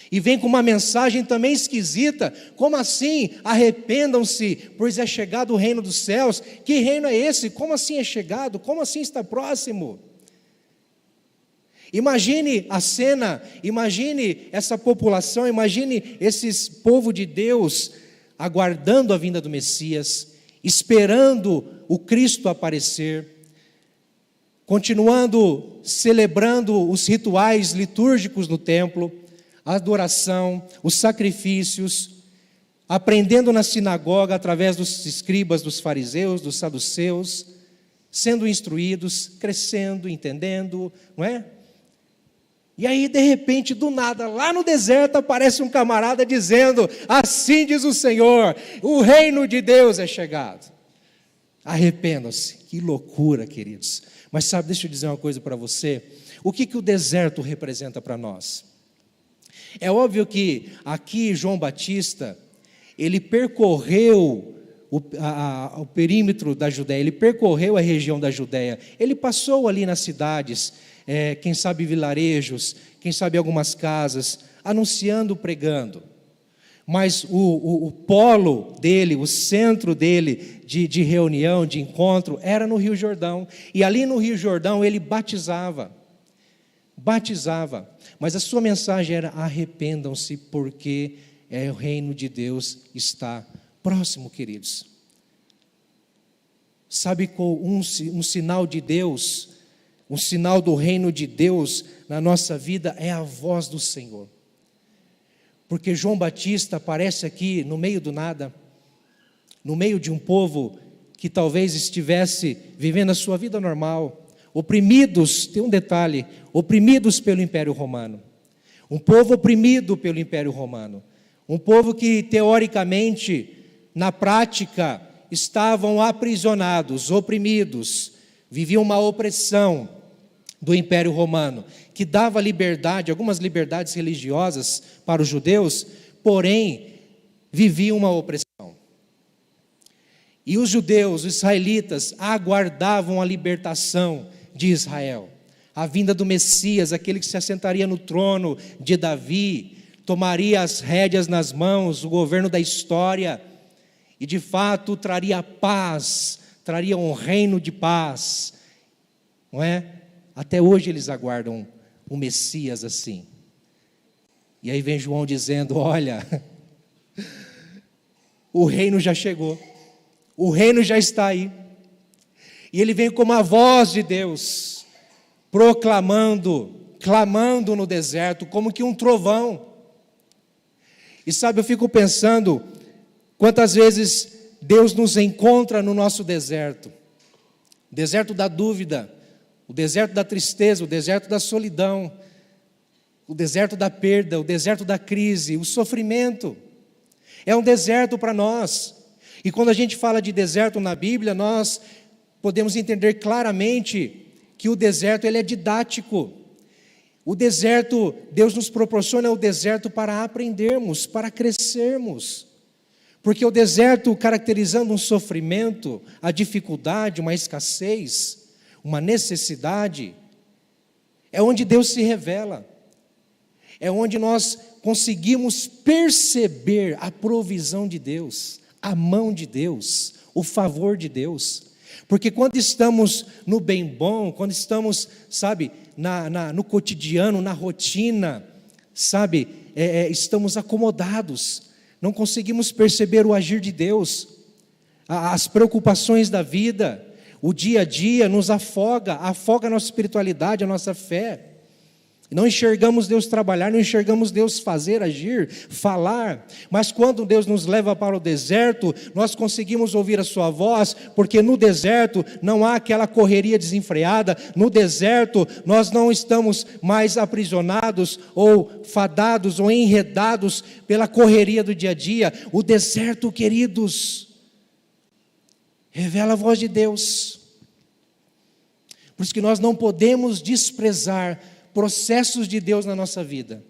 E vem com uma mensagem também esquisita. Como assim? Arrependam-se, pois é chegado o reino dos céus. Que reino é esse? Como assim é chegado? Como assim está próximo? Imagine a cena, imagine essa população, imagine esse povo de Deus aguardando a vinda do Messias, esperando o Cristo aparecer, continuando celebrando os rituais litúrgicos no templo, a adoração, os sacrifícios, aprendendo na sinagoga através dos escribas, dos fariseus, dos saduceus, sendo instruídos, crescendo, entendendo, não é? E aí, de repente, do nada, lá no deserto, aparece um camarada dizendo: assim diz o Senhor, o reino de Deus é chegado. Arrependam-se. Que loucura, queridos. Mas sabe, deixa eu dizer uma coisa para você. O que o deserto representa para nós? É óbvio que aqui João Batista, ele percorreu o perímetro da Judéia, ele percorreu a região da Judéia, ele passou ali nas cidades, quem sabe vilarejos, quem sabe algumas casas, anunciando, pregando. Mas o polo dele, o centro dele de reunião, de encontro, era no Rio Jordão. E ali no Rio Jordão ele batizava. Mas a sua mensagem era: arrependam-se, porque o reino de Deus está próximo, queridos. Sabe qual um sinal de Deus, um sinal do reino de Deus na nossa vida é a voz do Senhor. Porque João Batista aparece aqui no meio do nada, no meio de um povo que talvez estivesse vivendo a sua vida normal, oprimidos, tem um detalhe, oprimidos pelo Império Romano. Um povo oprimido pelo Império Romano. Um povo que, teoricamente, na prática, estavam aprisionados, oprimidos, viviam uma opressão do Império Romano, que dava liberdade, algumas liberdades religiosas para os judeus, porém, viviam uma opressão. E os judeus, os israelitas, aguardavam a libertação de Israel, a vinda do Messias, aquele que se assentaria no trono de Davi, tomaria as rédeas nas mãos, o governo da história, e de fato traria paz, traria um reino de paz, não é? Até hoje eles aguardam um Messias assim. E aí vem João dizendo: olha, o reino já chegou, o reino já está aí. E ele vem como a voz de Deus, proclamando, clamando no deserto, como que um trovão. E sabe, eu fico pensando, quantas vezes Deus nos encontra no nosso deserto. Deserto da dúvida, o deserto da tristeza, o deserto da solidão, o deserto da perda, o deserto da crise, o sofrimento. É um deserto para nós. E quando a gente fala de deserto na Bíblia, nós podemos entender claramente que o deserto ele é didático. O deserto, Deus nos proporciona o deserto para aprendermos, para crescermos. Porque o deserto, caracterizando um sofrimento, a dificuldade, uma escassez, uma necessidade, é onde Deus se revela. É onde nós conseguimos perceber a provisão de Deus, a mão de Deus, o favor de Deus. Porque quando estamos no bem bom, quando estamos, sabe, no cotidiano, na rotina, sabe, estamos acomodados, não conseguimos perceber o agir de Deus, as preocupações da vida, o dia a dia nos afoga a nossa espiritualidade, a nossa fé. Não enxergamos Deus trabalhar, não enxergamos Deus fazer, agir, falar. Mas quando Deus nos leva para o deserto, nós conseguimos ouvir a sua voz, porque no deserto não há aquela correria desenfreada. No deserto nós não estamos mais aprisionados ou fadados ou enredados pela correria do dia a dia. O deserto, queridos, revela a voz de Deus. Por isso que nós não podemos desprezar processos de Deus na nossa vida,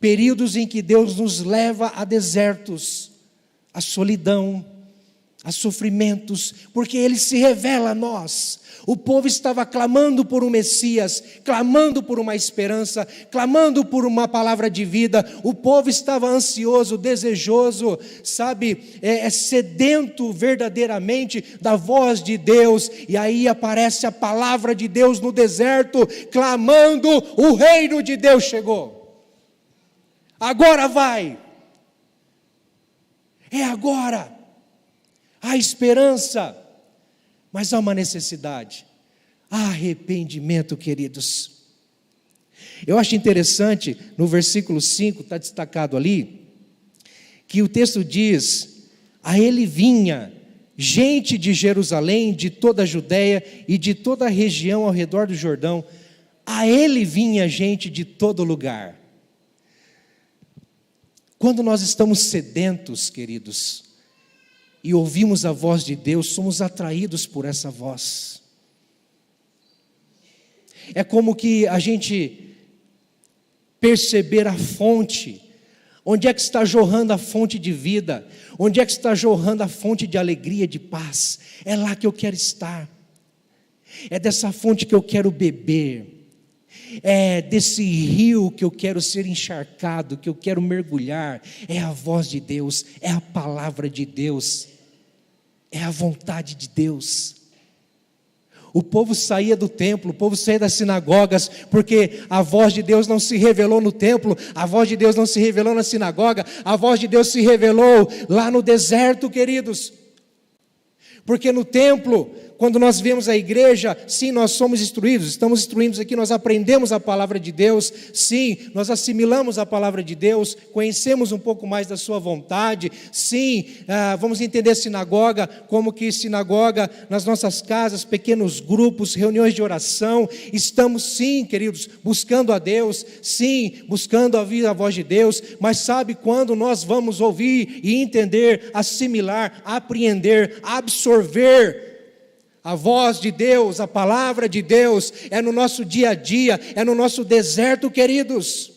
períodos em que Deus nos leva a desertos, a solidão, a sofrimentos, porque Ele se revela a nós. O povo estava clamando por um Messias, clamando por uma esperança, clamando por uma palavra de vida. O povo estava ansioso, desejoso, sabe, sedento verdadeiramente da voz de Deus. E aí aparece a palavra de Deus no deserto, clamando: o reino de Deus chegou. Agora vai. É agora. Há esperança. Mas há uma necessidade, há arrependimento, queridos. Eu acho interessante, no versículo 5, está destacado ali, que o texto diz: a ele vinha gente de Jerusalém, de toda a Judéia e de toda a região ao redor do Jordão. A ele vinha gente de todo lugar. Quando nós estamos sedentos, queridos, e ouvimos a voz de Deus, somos atraídos por essa voz. é como que a gente perceber a fonte. Onde é que está jorrando a fonte de vida? Onde é que está jorrando a fonte de alegria, de paz? É lá que eu quero estar. É dessa fonte que eu quero beber. É desse rio que eu quero ser encharcado, que eu quero mergulhar. É a voz de Deus, é a palavra de Deus, é a vontade de Deus. O povo saía do templo, o povo saía das sinagogas, porque a voz de Deus não se revelou no templo, a voz de Deus não se revelou na sinagoga, a voz de Deus se revelou lá no deserto, queridos. Porque no templo, quando nós vemos a igreja, sim, nós somos instruídos, estamos instruídos aqui, nós aprendemos a palavra de Deus, sim, nós assimilamos a palavra de Deus, conhecemos um pouco mais da sua vontade, sim, vamos entender sinagoga, como que sinagoga nas nossas casas, pequenos grupos, reuniões de oração, estamos sim, queridos, buscando a Deus, sim, buscando ouvir a voz de Deus, mas sabe quando nós vamos ouvir e entender, assimilar, apreender, absorver a voz de Deus, a palavra de Deus, é no nosso dia a dia, é no nosso deserto, queridos.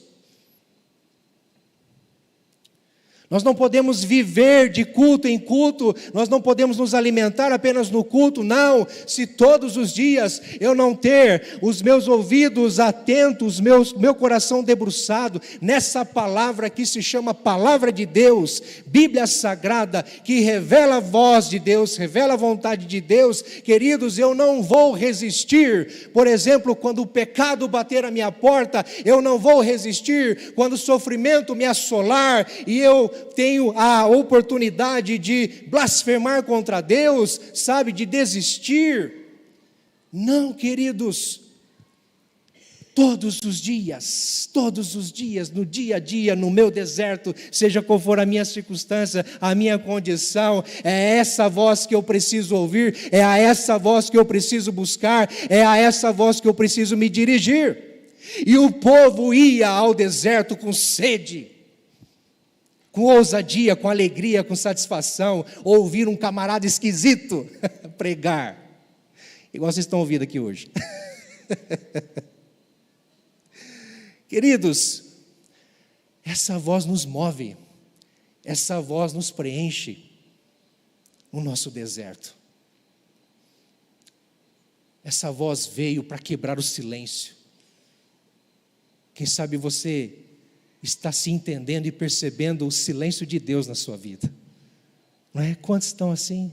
Nós não podemos viver de culto em culto, nós não podemos nos alimentar apenas no culto, não. Se todos os dias eu não ter os meus ouvidos atentos, meu coração debruçado nessa palavra que se chama Palavra de Deus, Bíblia Sagrada, que revela a voz de Deus, revela a vontade de Deus, queridos, eu não vou resistir. Por exemplo, quando o pecado bater à minha porta, eu não vou resistir. Quando o sofrimento me assolar e eu tenho a oportunidade de blasfemar contra Deus, sabe, de desistir. Não, queridos, todos os dias, no dia a dia, no meu deserto, seja qual for a minha circunstância, a minha condição, é essa voz que eu preciso ouvir, é a essa voz que eu preciso buscar, é a essa voz que eu preciso me dirigir. E o povo ia ao deserto com sede, com ousadia, com alegria, com satisfação, ouvir um camarada esquisito pregar, igual vocês estão ouvindo aqui hoje. Queridos, essa voz nos move, essa voz nos preenche no nosso deserto. Essa voz veio para quebrar o silêncio. Quem sabe você está se entendendo e percebendo o silêncio de Deus na sua vida, não é? Quantos estão assim?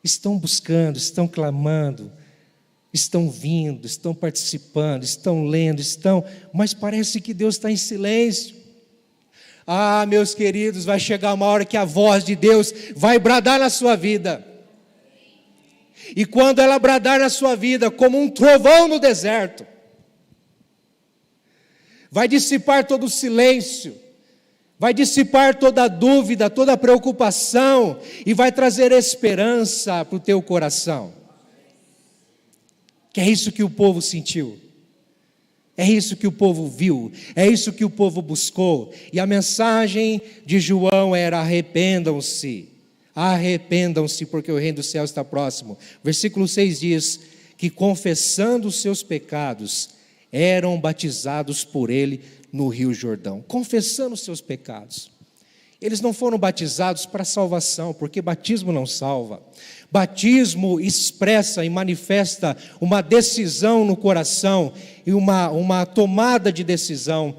Estão buscando, estão clamando, estão vindo, estão participando, estão lendo, mas parece que Deus está em silêncio. Ah, meus queridos, vai chegar uma hora que a voz de Deus vai bradar na sua vida, e quando ela bradar na sua vida, como um trovão no deserto, vai dissipar todo o silêncio, vai dissipar toda a dúvida, toda a preocupação, e vai trazer esperança para o teu coração. Que é isso que o povo sentiu, é isso que o povo viu, é isso que o povo buscou. E a mensagem de João era: arrependam-se, porque o reino do céu está próximo. Versículo 6 diz que, confessando os seus pecados, eram batizados por ele no Rio Jordão, confessando os seus pecados. Eles não foram batizados para salvação, porque batismo não salva. Batismo expressa e manifesta uma decisão no coração e uma tomada de decisão.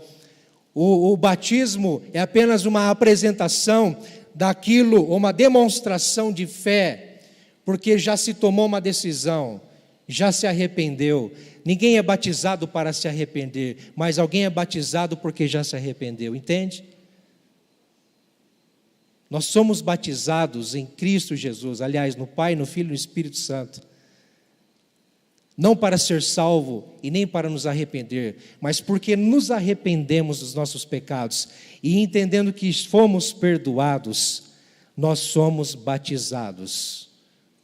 O batismo é apenas uma apresentação daquilo, uma demonstração de fé, porque já se tomou uma decisão, já se arrependeu. Ninguém é batizado para se arrepender, mas alguém é batizado porque já se arrependeu, entende? Nós somos batizados em Cristo Jesus, aliás, no Pai, no Filho e no Espírito Santo, não para ser salvo e nem para nos arrepender, mas porque nos arrependemos dos nossos pecados e entendendo que fomos perdoados, nós somos batizados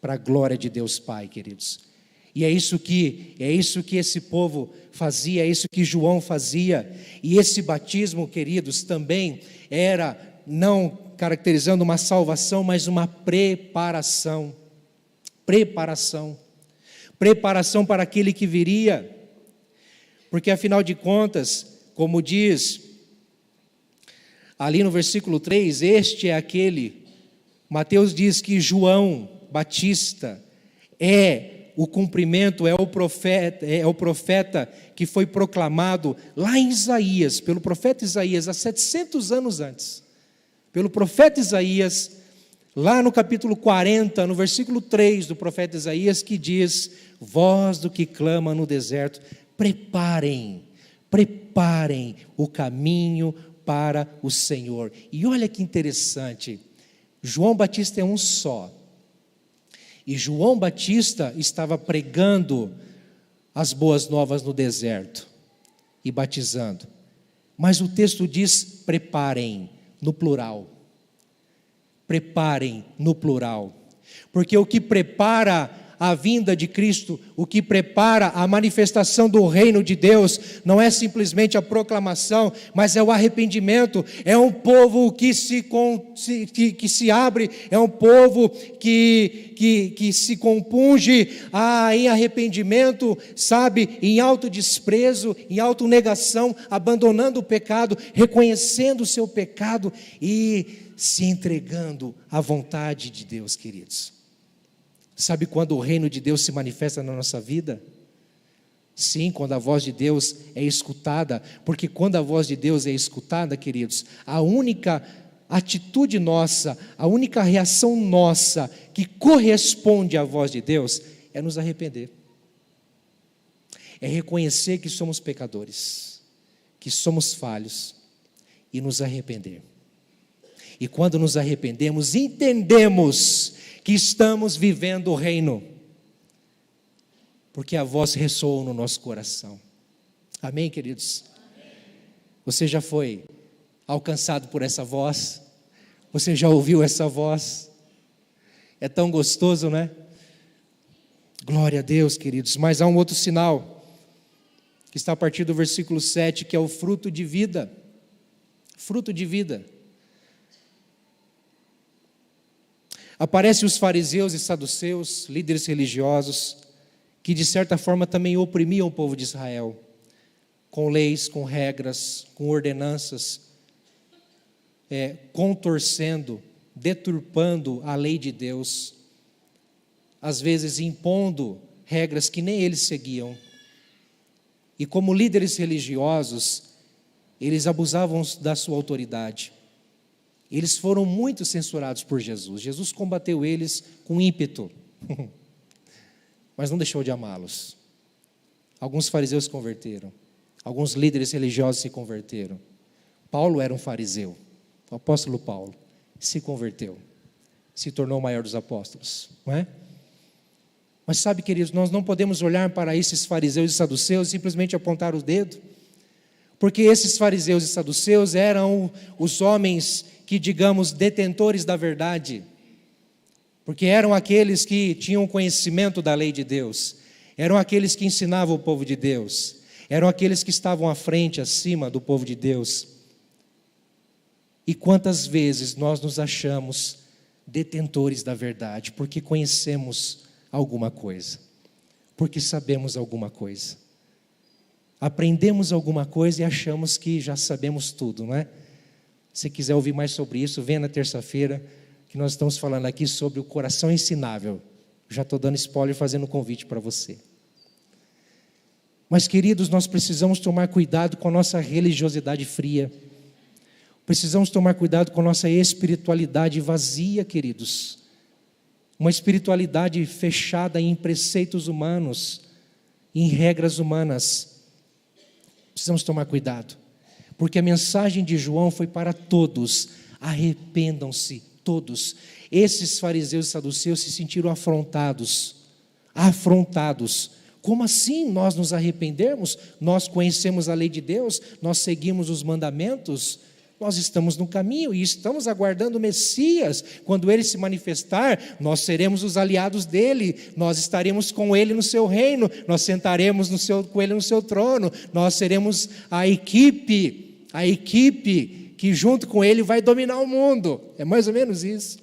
para a glória de Deus Pai, queridos. E é isso que esse povo fazia, é isso que João fazia. E esse batismo, queridos, também era, não caracterizando uma salvação, mas uma preparação para aquele que viria. Porque afinal de contas, como diz ali no versículo 3, este é aquele, Mateus diz que João Batista é o cumprimento, é o profeta que foi proclamado lá em Isaías, pelo profeta Isaías, há 700 anos antes. Pelo profeta Isaías, lá no capítulo 40, no versículo 3 do profeta Isaías, que diz: voz do que clama no deserto, preparem o caminho para o Senhor. E olha que interessante, João Batista é um só, e João Batista estava pregando as boas novas no deserto, e batizando, mas o texto diz preparem, no plural, porque o que prepara a vinda de Cristo, o que prepara a manifestação do reino de Deus, não é simplesmente a proclamação, mas é o arrependimento. É um povo que se abre, é um povo que se compunge em arrependimento, sabe, em autodesprezo, em autonegação, abandonando o pecado, reconhecendo o seu pecado e se entregando à vontade de Deus, queridos. Sabe quando o reino de Deus se manifesta na nossa vida? Sim, quando a voz de Deus é escutada, porque quando a voz de Deus é escutada, queridos, a única atitude nossa, a única reação nossa que corresponde à voz de Deus é nos arrepender. É reconhecer que somos pecadores, que somos falhos e nos arrepender. E quando nos arrependemos, entendemos que estamos vivendo o reino, porque a voz ressoou no nosso coração. Amém, queridos? Amém. Você já foi alcançado por essa voz? Você já ouviu essa voz? É tão gostoso, né? Glória a Deus, queridos. Mas há um outro sinal, que está a partir do versículo 7, que é o fruto de vida. Fruto de vida. Aparecem os fariseus e saduceus, líderes religiosos, que de certa forma também oprimiam o povo de Israel, com leis, com regras, com ordenanças, contorcendo, deturpando a lei de Deus, às vezes impondo regras que nem eles seguiam. E como líderes religiosos, eles abusavam da sua autoridade. Eles foram muito censurados por Jesus. Jesus combateu eles com ímpeto, mas não deixou de amá-los. Alguns fariseus se converteram, alguns líderes religiosos se converteram. Paulo era um fariseu, o apóstolo Paulo se converteu, se tornou o maior dos apóstolos, não é? Mas sabe, queridos, nós não podemos olhar para esses fariseus e saduceus e simplesmente apontar o dedo, porque esses fariseus e saduceus eram os homens que, digamos, detentores da verdade, porque eram aqueles que tinham conhecimento da lei de Deus, eram aqueles que ensinavam o povo de Deus, eram aqueles que estavam à frente, acima do povo de Deus. E quantas vezes nós nos achamos detentores da verdade, porque conhecemos alguma coisa, porque sabemos alguma coisa, aprendemos alguma coisa e achamos que já sabemos tudo, não é? Se quiser ouvir mais sobre isso, venha na terça-feira, que nós estamos falando aqui sobre o coração ensinável. Já estou dando spoiler, fazendo um convite para você. Mas, queridos, nós precisamos tomar cuidado com a nossa religiosidade fria. Precisamos tomar cuidado com a nossa espiritualidade vazia, queridos. Uma espiritualidade fechada em preceitos humanos, em regras humanas. Precisamos tomar cuidado, porque a mensagem de João foi para todos: arrependam-se todos. Esses fariseus e saduceus se sentiram afrontados. Como assim nós nos arrependermos? Nós conhecemos a lei de Deus, nós seguimos os mandamentos, nós estamos no caminho e estamos aguardando o Messias. Quando ele se manifestar, nós seremos os aliados dele, nós estaremos com ele no seu reino, nós sentaremos com ele no seu trono, nós seremos a equipe que junto com ele vai dominar o mundo. É mais ou menos isso.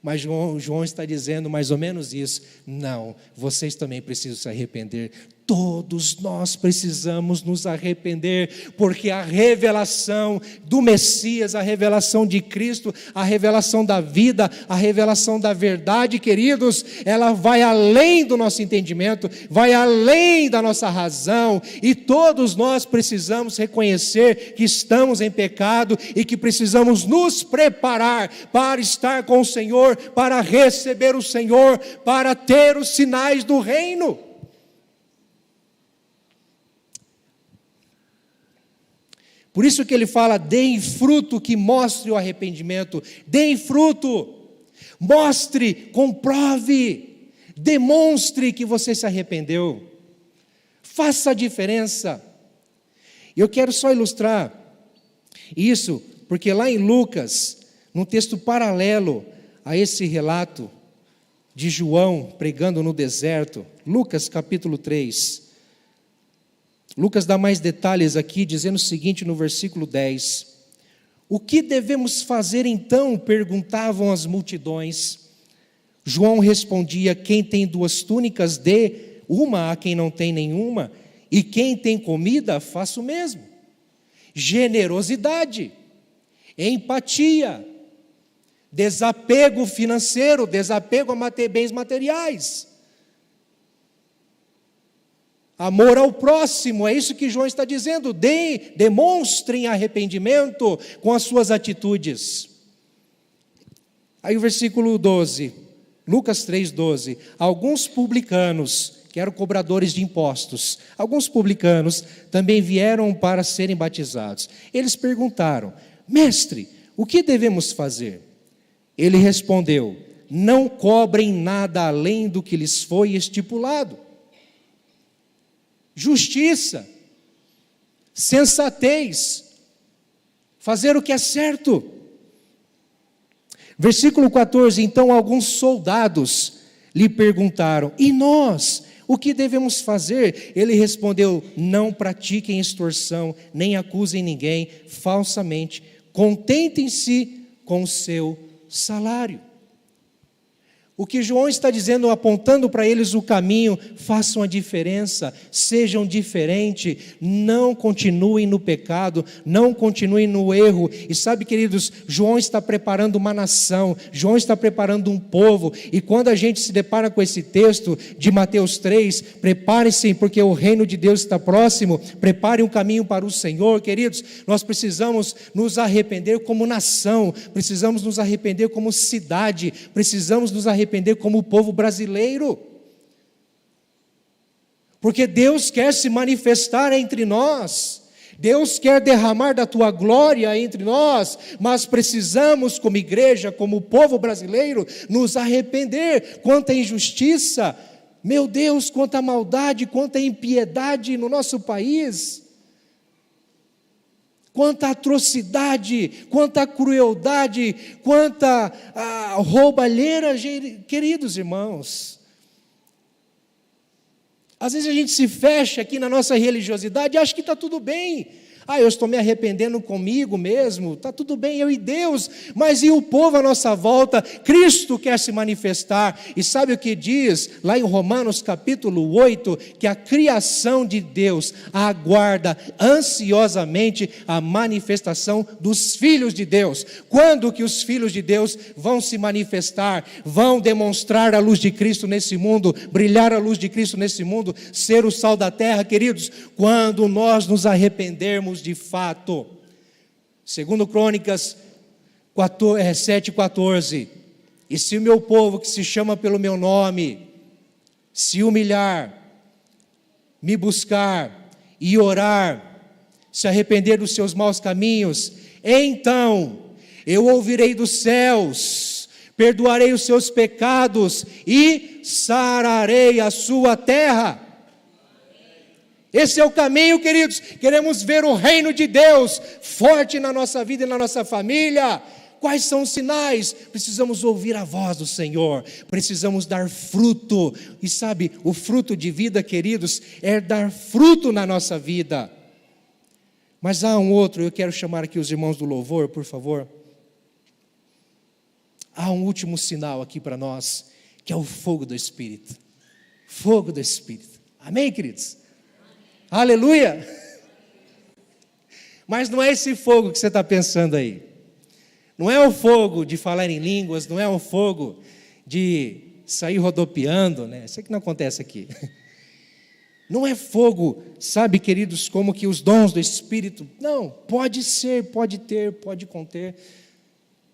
Mas João está dizendo mais ou menos isso. Não, vocês também precisam se arrepender. Todos nós precisamos nos arrepender, porque a revelação do Messias, a revelação de Cristo, a revelação da vida, a revelação da verdade, queridos, ela vai além do nosso entendimento, vai além da nossa razão, e todos nós precisamos reconhecer que estamos em pecado e que precisamos nos preparar para estar com o Senhor, para receber o Senhor, para ter os sinais do reino. Por isso que ele fala, deem fruto que mostre o arrependimento, deem fruto, mostre, comprove, demonstre que você se arrependeu, faça a diferença. Eu quero só ilustrar isso, porque lá em Lucas, num texto paralelo a esse relato de João pregando no deserto, Lucas capítulo 3, Lucas dá mais detalhes aqui, dizendo o seguinte no versículo 10: o que devemos fazer então? Perguntavam as multidões. João respondia: quem tem 2 túnicas, dê uma a quem não tem nenhuma, e quem tem comida, faça o mesmo. Generosidade, empatia, desapego financeiro, desapego a bens materiais, amor ao próximo, é isso que João está dizendo. Demonstrem arrependimento com as suas atitudes. Aí o versículo 12, Lucas 3,12. Alguns publicanos, que eram cobradores de impostos, alguns publicanos também vieram para serem batizados. Eles perguntaram: mestre, o que devemos fazer? Ele respondeu: não cobrem nada além do que lhes foi estipulado. Justiça, sensatez, fazer o que é certo. Versículo 14, então alguns soldados lhe perguntaram: e nós, o que devemos fazer? Ele respondeu: não pratiquem extorsão, nem acusem ninguém falsamente, contentem-se com o seu salário. O que João está dizendo, apontando para eles o caminho: façam a diferença, sejam diferentes, não continuem no pecado, não continuem no erro. E sabe, queridos, João está preparando uma nação, João está preparando um povo, e quando a gente se depara com esse texto de Mateus 3, preparem-se porque o reino de Deus está próximo, preparem um caminho para o Senhor, queridos. Nós precisamos nos arrepender como nação, precisamos nos arrepender como cidade, precisamos nos arrepender como povo brasileiro, porque Deus quer se manifestar entre nós, Deus quer derramar da tua glória entre nós, mas precisamos, como igreja, como povo brasileiro, nos arrepender quanto à injustiça, meu Deus, quanta maldade, quanta impiedade no nosso país, quanta atrocidade, quanta crueldade, quanta roubalheira, queridos irmãos. Às vezes a gente se fecha aqui na nossa religiosidade e acha que está tudo bem. Eu estou me arrependendo comigo mesmo, está tudo bem, eu e Deus, mas e o povo à nossa volta? Cristo quer se manifestar, e sabe o que diz lá em Romanos capítulo 8? Que a criação de Deus aguarda ansiosamente a manifestação dos filhos de Deus. Quando que os filhos de Deus vão se manifestar, vão demonstrar a luz de Cristo nesse mundo, brilhar a luz de Cristo nesse mundo, ser o sal da terra, queridos? Quando nós nos arrependermos de fato. Segundo Crônicas 7,14, e se o meu povo que se chama pelo meu nome se humilhar, me buscar e orar, se arrepender dos seus maus caminhos, então eu ouvirei dos céus, perdoarei os seus pecados e sararei a sua terra. Esse é o caminho, queridos. Queremos ver o reino de Deus forte na nossa vida e na nossa família. Quais são os sinais? Precisamos ouvir a voz do Senhor, precisamos dar fruto. E sabe, o fruto de vida, queridos, é dar fruto na nossa vida. Mas há um outro, eu quero chamar aqui os irmãos do louvor, por favor. Há um último sinal aqui para nós, que é o fogo do Espírito. Fogo do Espírito. Amém, queridos? Aleluia! Mas não é esse fogo que você está pensando aí. Não é o fogo de falar em línguas, não é o fogo de sair rodopiando, né? Isso aqui não acontece aqui. Não é fogo, sabe, queridos, como que os dons do Espírito. Não, pode ser, pode ter, pode conter.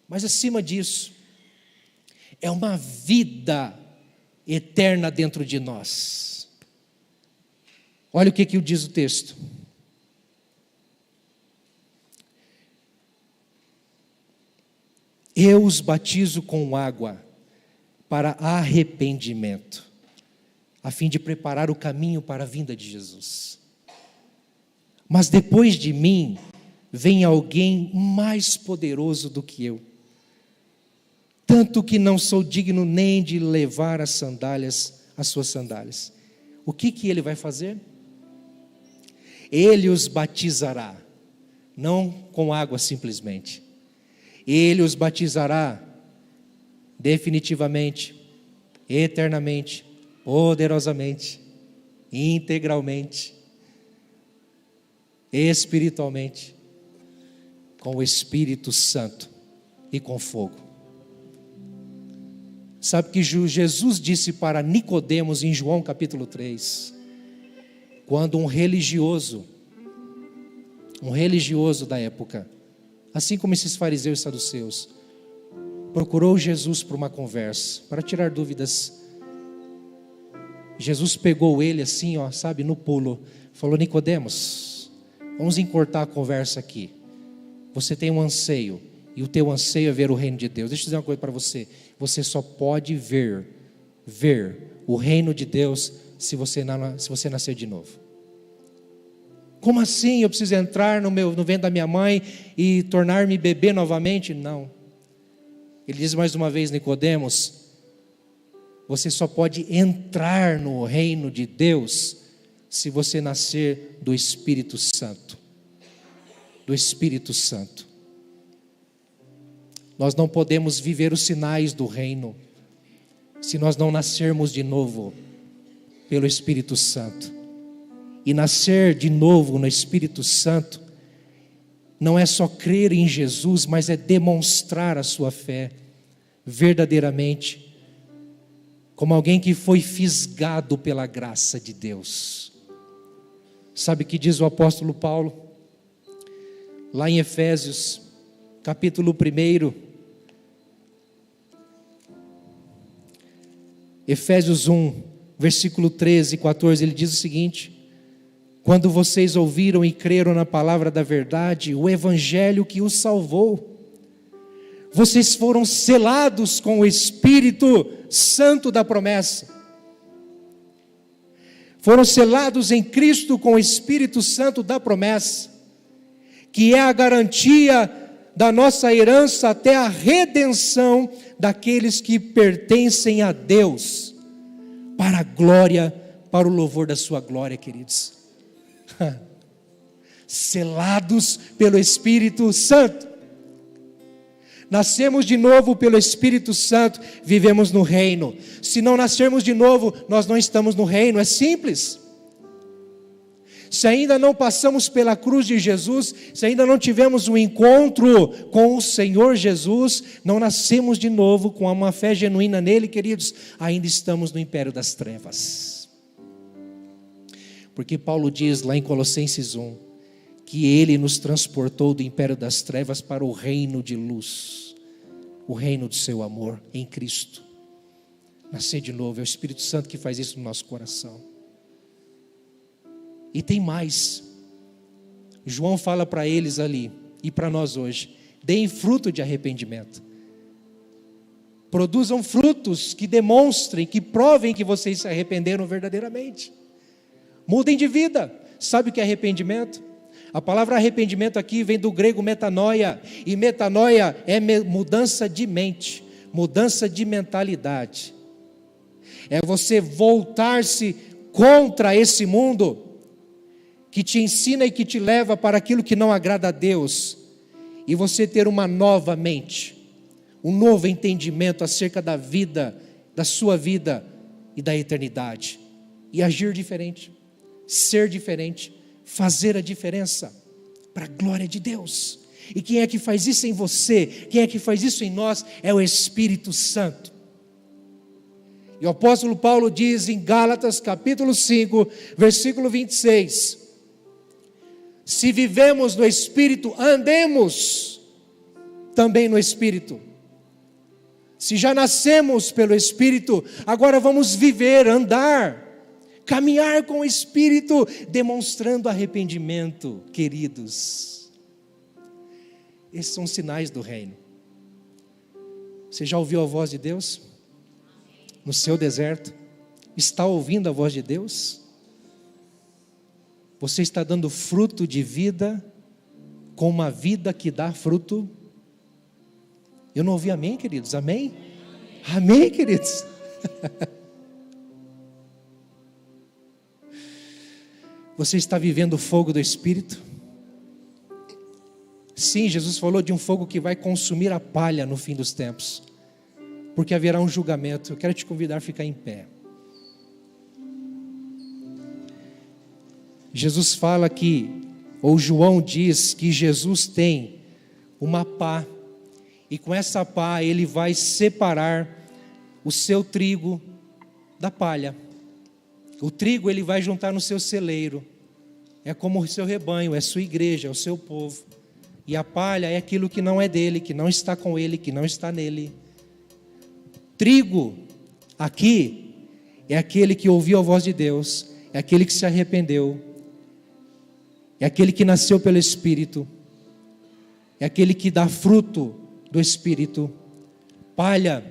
Mas acima disso, é uma vida eterna dentro de nós. Olha o que diz o texto. Eu os batizo com água para arrependimento, a fim de preparar o caminho para a vinda de Jesus. Mas depois de mim, vem alguém mais poderoso do que eu, tanto que não sou digno nem de levar as suas sandálias. O que ele vai fazer? Ele os batizará, não com água simplesmente. Ele os batizará definitivamente, eternamente, poderosamente, integralmente, espiritualmente, com o Espírito Santo e com fogo. Sabe que Jesus disse para Nicodemos em João capítulo 3, quando um religioso da época, assim como esses fariseus e saduceus, procurou Jesus para uma conversa, para tirar dúvidas. Jesus pegou ele assim, sabe, no pulo, falou: Nicodemos, vamos encurtar a conversa aqui. Você tem um anseio, e o teu anseio é ver o reino de Deus. Deixa eu dizer uma coisa para você: você só pode ver o reino de Deus se você nascer de novo. Como assim? Eu preciso entrar no ventre da minha mãe e tornar-me bebê novamente? Não. Ele diz mais uma vez: Nicodemos, você só pode entrar no reino de Deus se você nascer do Espírito Santo. Do Espírito Santo. Nós não podemos viver os sinais do reino se nós não nascermos de novo pelo Espírito Santo. E nascer de novo no Espírito Santo não é só crer em Jesus, mas é demonstrar a sua fé verdadeiramente, como alguém que foi fisgado pela graça de Deus. Sabe o que diz o apóstolo Paulo? Lá em Efésios, capítulo 1, Efésios 1, versículo 13 e 14, ele diz o seguinte: quando vocês ouviram e creram na palavra da verdade, o evangelho que os salvou, vocês foram selados com o Espírito Santo da promessa. Foram selados em Cristo com o Espírito Santo da promessa, que é a garantia da nossa herança até a redenção daqueles que pertencem a Deus, para a glória, para o louvor da sua glória, queridos. Selados pelo Espírito Santo. Nascemos de novo pelo Espírito Santo, vivemos no reino. Se não nascermos de novo, nós não estamos no reino, é simples. Se ainda não passamos pela cruz de Jesus, se ainda não tivemos um encontro com o Senhor Jesus, não nascemos de novo com uma fé genuína nele, queridos, ainda estamos no império das trevas. Porque Paulo diz lá em Colossenses 1, que ele nos transportou do império das trevas para o reino de luz, o reino do seu amor em Cristo. Nascer de novo, é o Espírito Santo que faz isso no nosso coração. E tem mais. João fala para eles ali e para nós hoje: deem fruto de arrependimento. Produzam frutos que demonstrem, que provem que vocês se arrependeram verdadeiramente. Mudem de vida. Sabe o que é arrependimento? A palavra arrependimento aqui vem do grego metanoia, e metanoia é mudança de mente, mudança de mentalidade. É você voltar-se contra esse mundo que te ensina e que te leva para aquilo que não agrada a Deus, e você ter uma nova mente, um novo entendimento acerca da vida, da sua vida e da eternidade. e agir diferente, ser diferente, fazer a diferença para a glória de Deus. E quem é que faz isso em você? Quem é que faz isso em nós? É o Espírito Santo. E o apóstolo Paulo diz em Gálatas capítulo 5, versículo 26: se vivemos no Espírito, andemos também no Espírito. Se já nascemos pelo Espírito, agora vamos viver, andar, caminhar com o Espírito, demonstrando arrependimento, queridos. Esses são sinais do reino. Você já ouviu a voz de Deus? No seu deserto? Está ouvindo a voz de Deus? Você está dando fruto de vida, com uma vida que dá fruto? Eu não ouvi amém, queridos? Amém? Amém, queridos? Você está vivendo o fogo do Espírito? Sim, Jesus falou de um fogo que vai consumir a palha no fim dos tempos, porque haverá um julgamento. Eu quero te convidar a ficar em pé. Jesus fala que, ou João diz que Jesus tem uma pá, e com essa pá ele vai separar o seu trigo da palha. O trigo ele vai juntar no seu celeiro, é como o seu rebanho, é sua igreja, é o seu povo. E a palha é aquilo que não é dele, que não está com ele, que não está nele. Trigo, aqui, é aquele que ouviu a voz de Deus, é aquele que se arrependeu, é aquele que nasceu pelo Espírito, é aquele que dá fruto do Espírito. Palha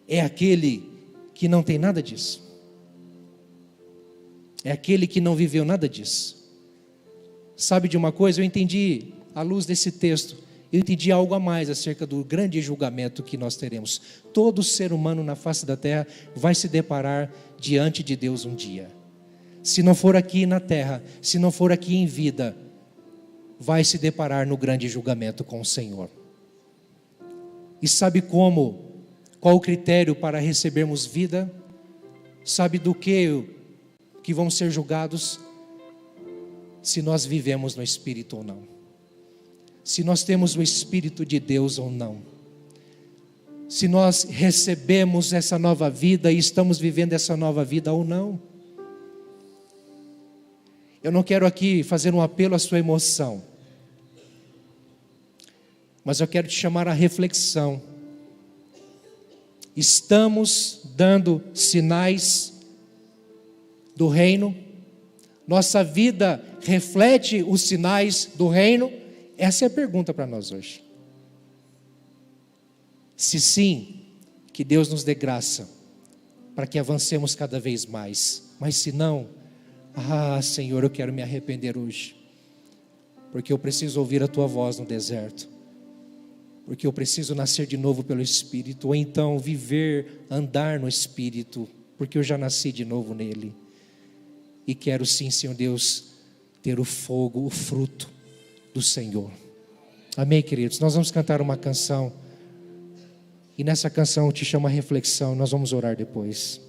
é aquele que não tem nada disso, é aquele que não viveu nada disso. Sabe de uma coisa? Eu entendi, à luz desse texto, eu entendi algo a mais acerca do grande julgamento que nós teremos. Todo ser humano na face da terra vai se deparar diante de Deus um dia. Se não for aqui na terra, se não for aqui em vida, vai se deparar no grande julgamento com o Senhor. E sabe como? Qual o critério para recebermos vida? Sabe do que vamos ser julgados? Se nós vivemos no Espírito ou não. Se nós temos o Espírito de Deus ou não. Se nós recebemos essa nova vida e estamos vivendo essa nova vida ou não. Eu não quero aqui fazer um apelo à sua emoção, mas eu quero te chamar à reflexão. Estamos dando sinais do reino? Nossa vida reflete os sinais do reino? Essa é a pergunta para nós hoje. Se sim, que Deus nos dê graça para que avancemos cada vez mais. Mas se não, Senhor, eu quero me arrepender hoje, porque eu preciso ouvir a Tua voz no deserto, porque eu preciso nascer de novo pelo Espírito, ou então viver, andar no Espírito, porque eu já nasci de novo nele. E quero sim, Senhor Deus, ter o fogo, o fruto do Senhor. Amém, queridos? Nós vamos cantar uma canção, e nessa canção eu te chamo a reflexão. Nós vamos orar depois.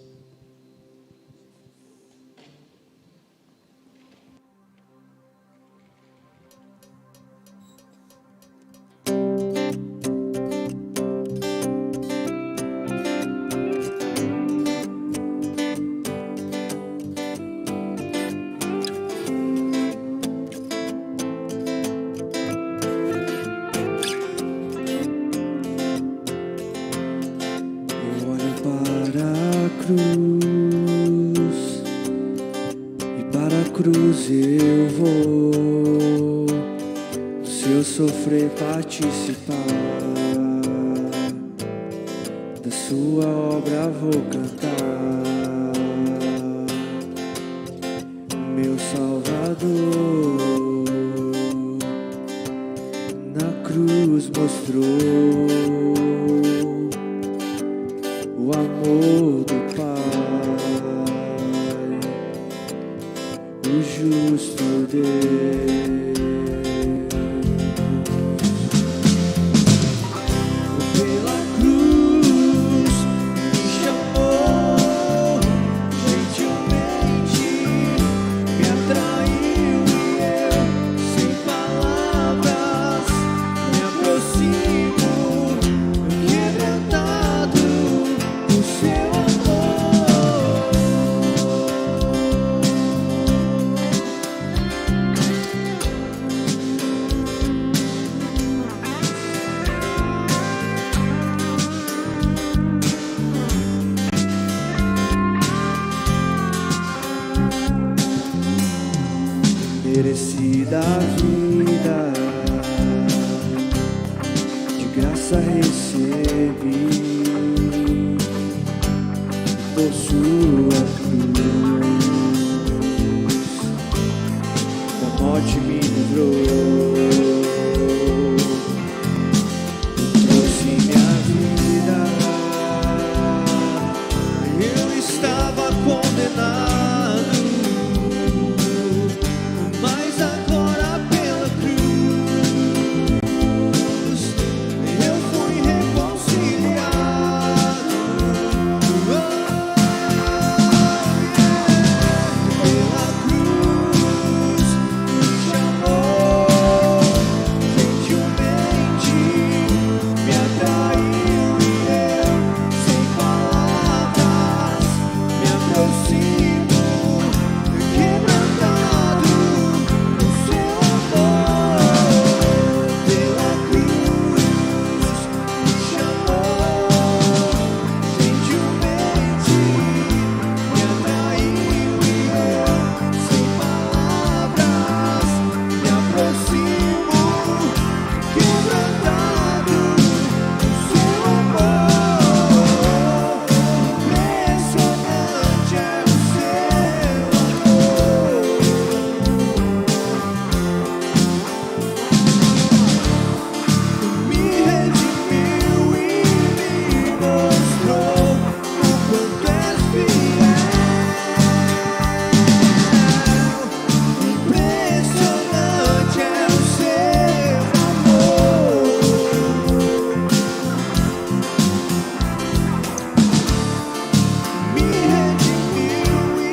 Eu vou, se eu sofrer, participar da sua obra, vou cantar. Meu Salvador na cruz mostrou o amor do Pai, o justo Deus. Pela cruz me chamou gentilmente, árvore da vida, de graça recebi, por sua cruz, da morte me livrou, trouxe minha vida. Eu estava condenado, mas agora pela cruz eu fui reconciliado. Pela cruz me chamou, gentilmente me atraiu e eu, sem palavras, me aproximo, quebrantado no seu amor. Pela cruz me chamou, gentilmente me atraiu e eu, sem palavras, me aproximo, quebrantado no seu amor. Impressionante é o seu amor. Me redimiu e me mostrou o quanto és fiel. Impressionante é o seu amor. Me redimiu e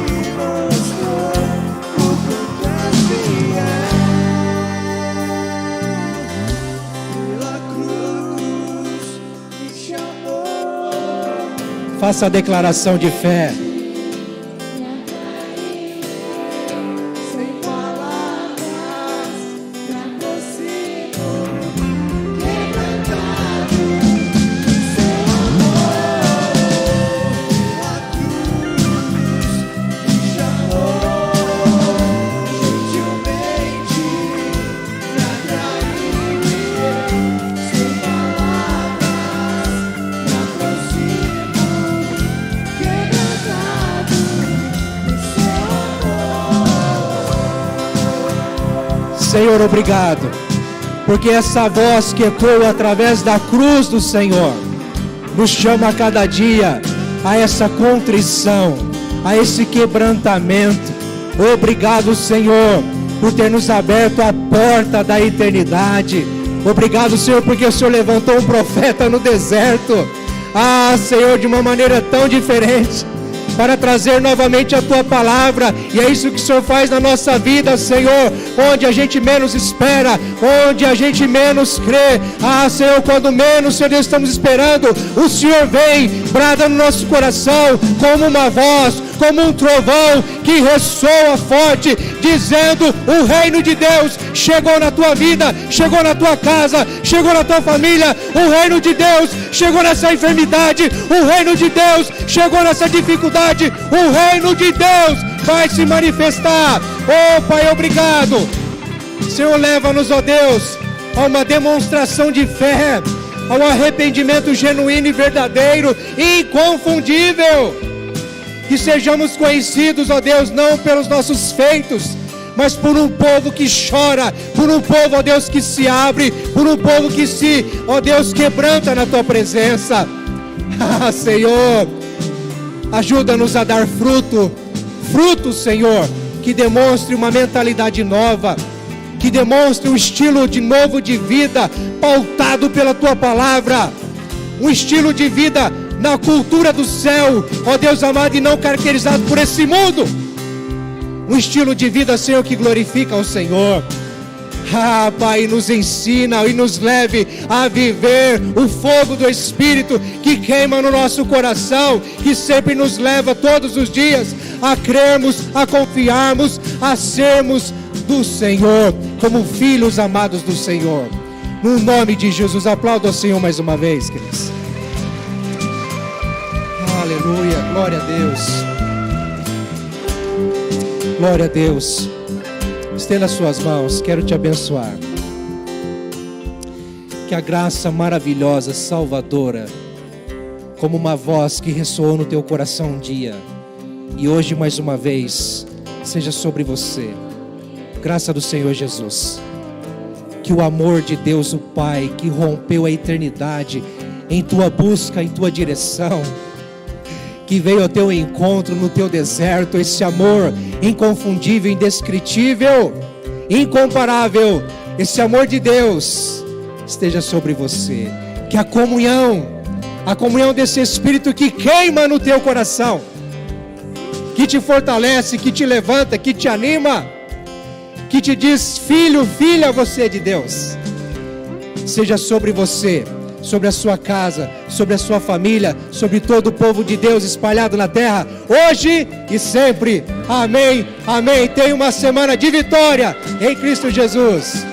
me mostrou o quanto és fiel. Pela cruz me chamou. Faça a declaração de fé. Sem palavras, me aproximo, quebrantado no seu amor. Pela cruz me chamou, gentilmente me atraiu e eu, sem palavras, me aproximo, quebrantado no seu amor. Senhor, obrigado, porque essa voz que ecoa através da cruz do Senhor nos chama a cada dia a essa contrição, a esse quebrantamento. Obrigado, Senhor, por ter nos aberto a porta da eternidade. Obrigado, Senhor, porque o Senhor levantou um profeta no deserto. Ah, Senhor, de uma maneira tão diferente, para trazer novamente a Tua palavra, e é isso que o Senhor faz na nossa vida, Senhor, onde a gente menos espera, onde a gente menos crê. Ah, Senhor, quando menos, Senhor Deus, estamos esperando, o Senhor vem, brada no nosso coração, como uma voz, como um trovão, que ressoa forte, dizendo: o reino de Deus chegou na tua vida, chegou na tua casa, chegou na tua família. O reino de Deus chegou nessa enfermidade, o reino de Deus chegou nessa dificuldade. O reino de Deus vai se manifestar. Oh Pai, obrigado. Senhor, leva-nos, ó Deus, a uma demonstração de fé, ao arrependimento genuíno e verdadeiro, inconfundível. Que sejamos conhecidos, ó Deus, não pelos nossos feitos, mas por um povo que chora, por um povo, ó Deus, que se abre, por um povo que se, ó Deus, quebranta na Tua presença. Ah, Senhor, ajuda-nos a dar fruto, Senhor, que demonstre uma mentalidade nova, que demonstre um estilo de novo de vida, pautado pela Tua palavra, um estilo de vida na cultura do céu, ó Deus amado, e não caracterizado por esse mundo. Um estilo de vida, Senhor, que glorifica ao Senhor. Ah, Pai, nos ensina e nos leve a viver o fogo do Espírito que queima no nosso coração, que sempre nos leva todos os dias a crermos, a confiarmos, a sermos do Senhor, como filhos amados do Senhor. No nome de Jesus, aplauda ao Senhor mais uma vez, queridos. Aleluia, glória a Deus. Glória a Deus. Estenda as suas mãos, quero te abençoar. Que a graça maravilhosa, salvadora, como uma voz que ressoou no teu coração um dia, e hoje mais uma vez, seja sobre você. Graça do Senhor Jesus. Que o amor de Deus o Pai, que rompeu a eternidade em tua busca, em tua direção, que veio ao teu encontro no teu deserto, esse amor inconfundível, indescritível, incomparável, esse amor de Deus esteja sobre você. Que a comunhão desse Espírito que queima no teu coração, que te fortalece, que te levanta, que te anima, que te diz: filho, filha, você é de Deus, seja sobre você, sobre a sua casa, sobre a sua família, sobre todo o povo de Deus espalhado na terra, hoje e sempre. Amém, amém. Tenha uma semana de vitória em Cristo Jesus.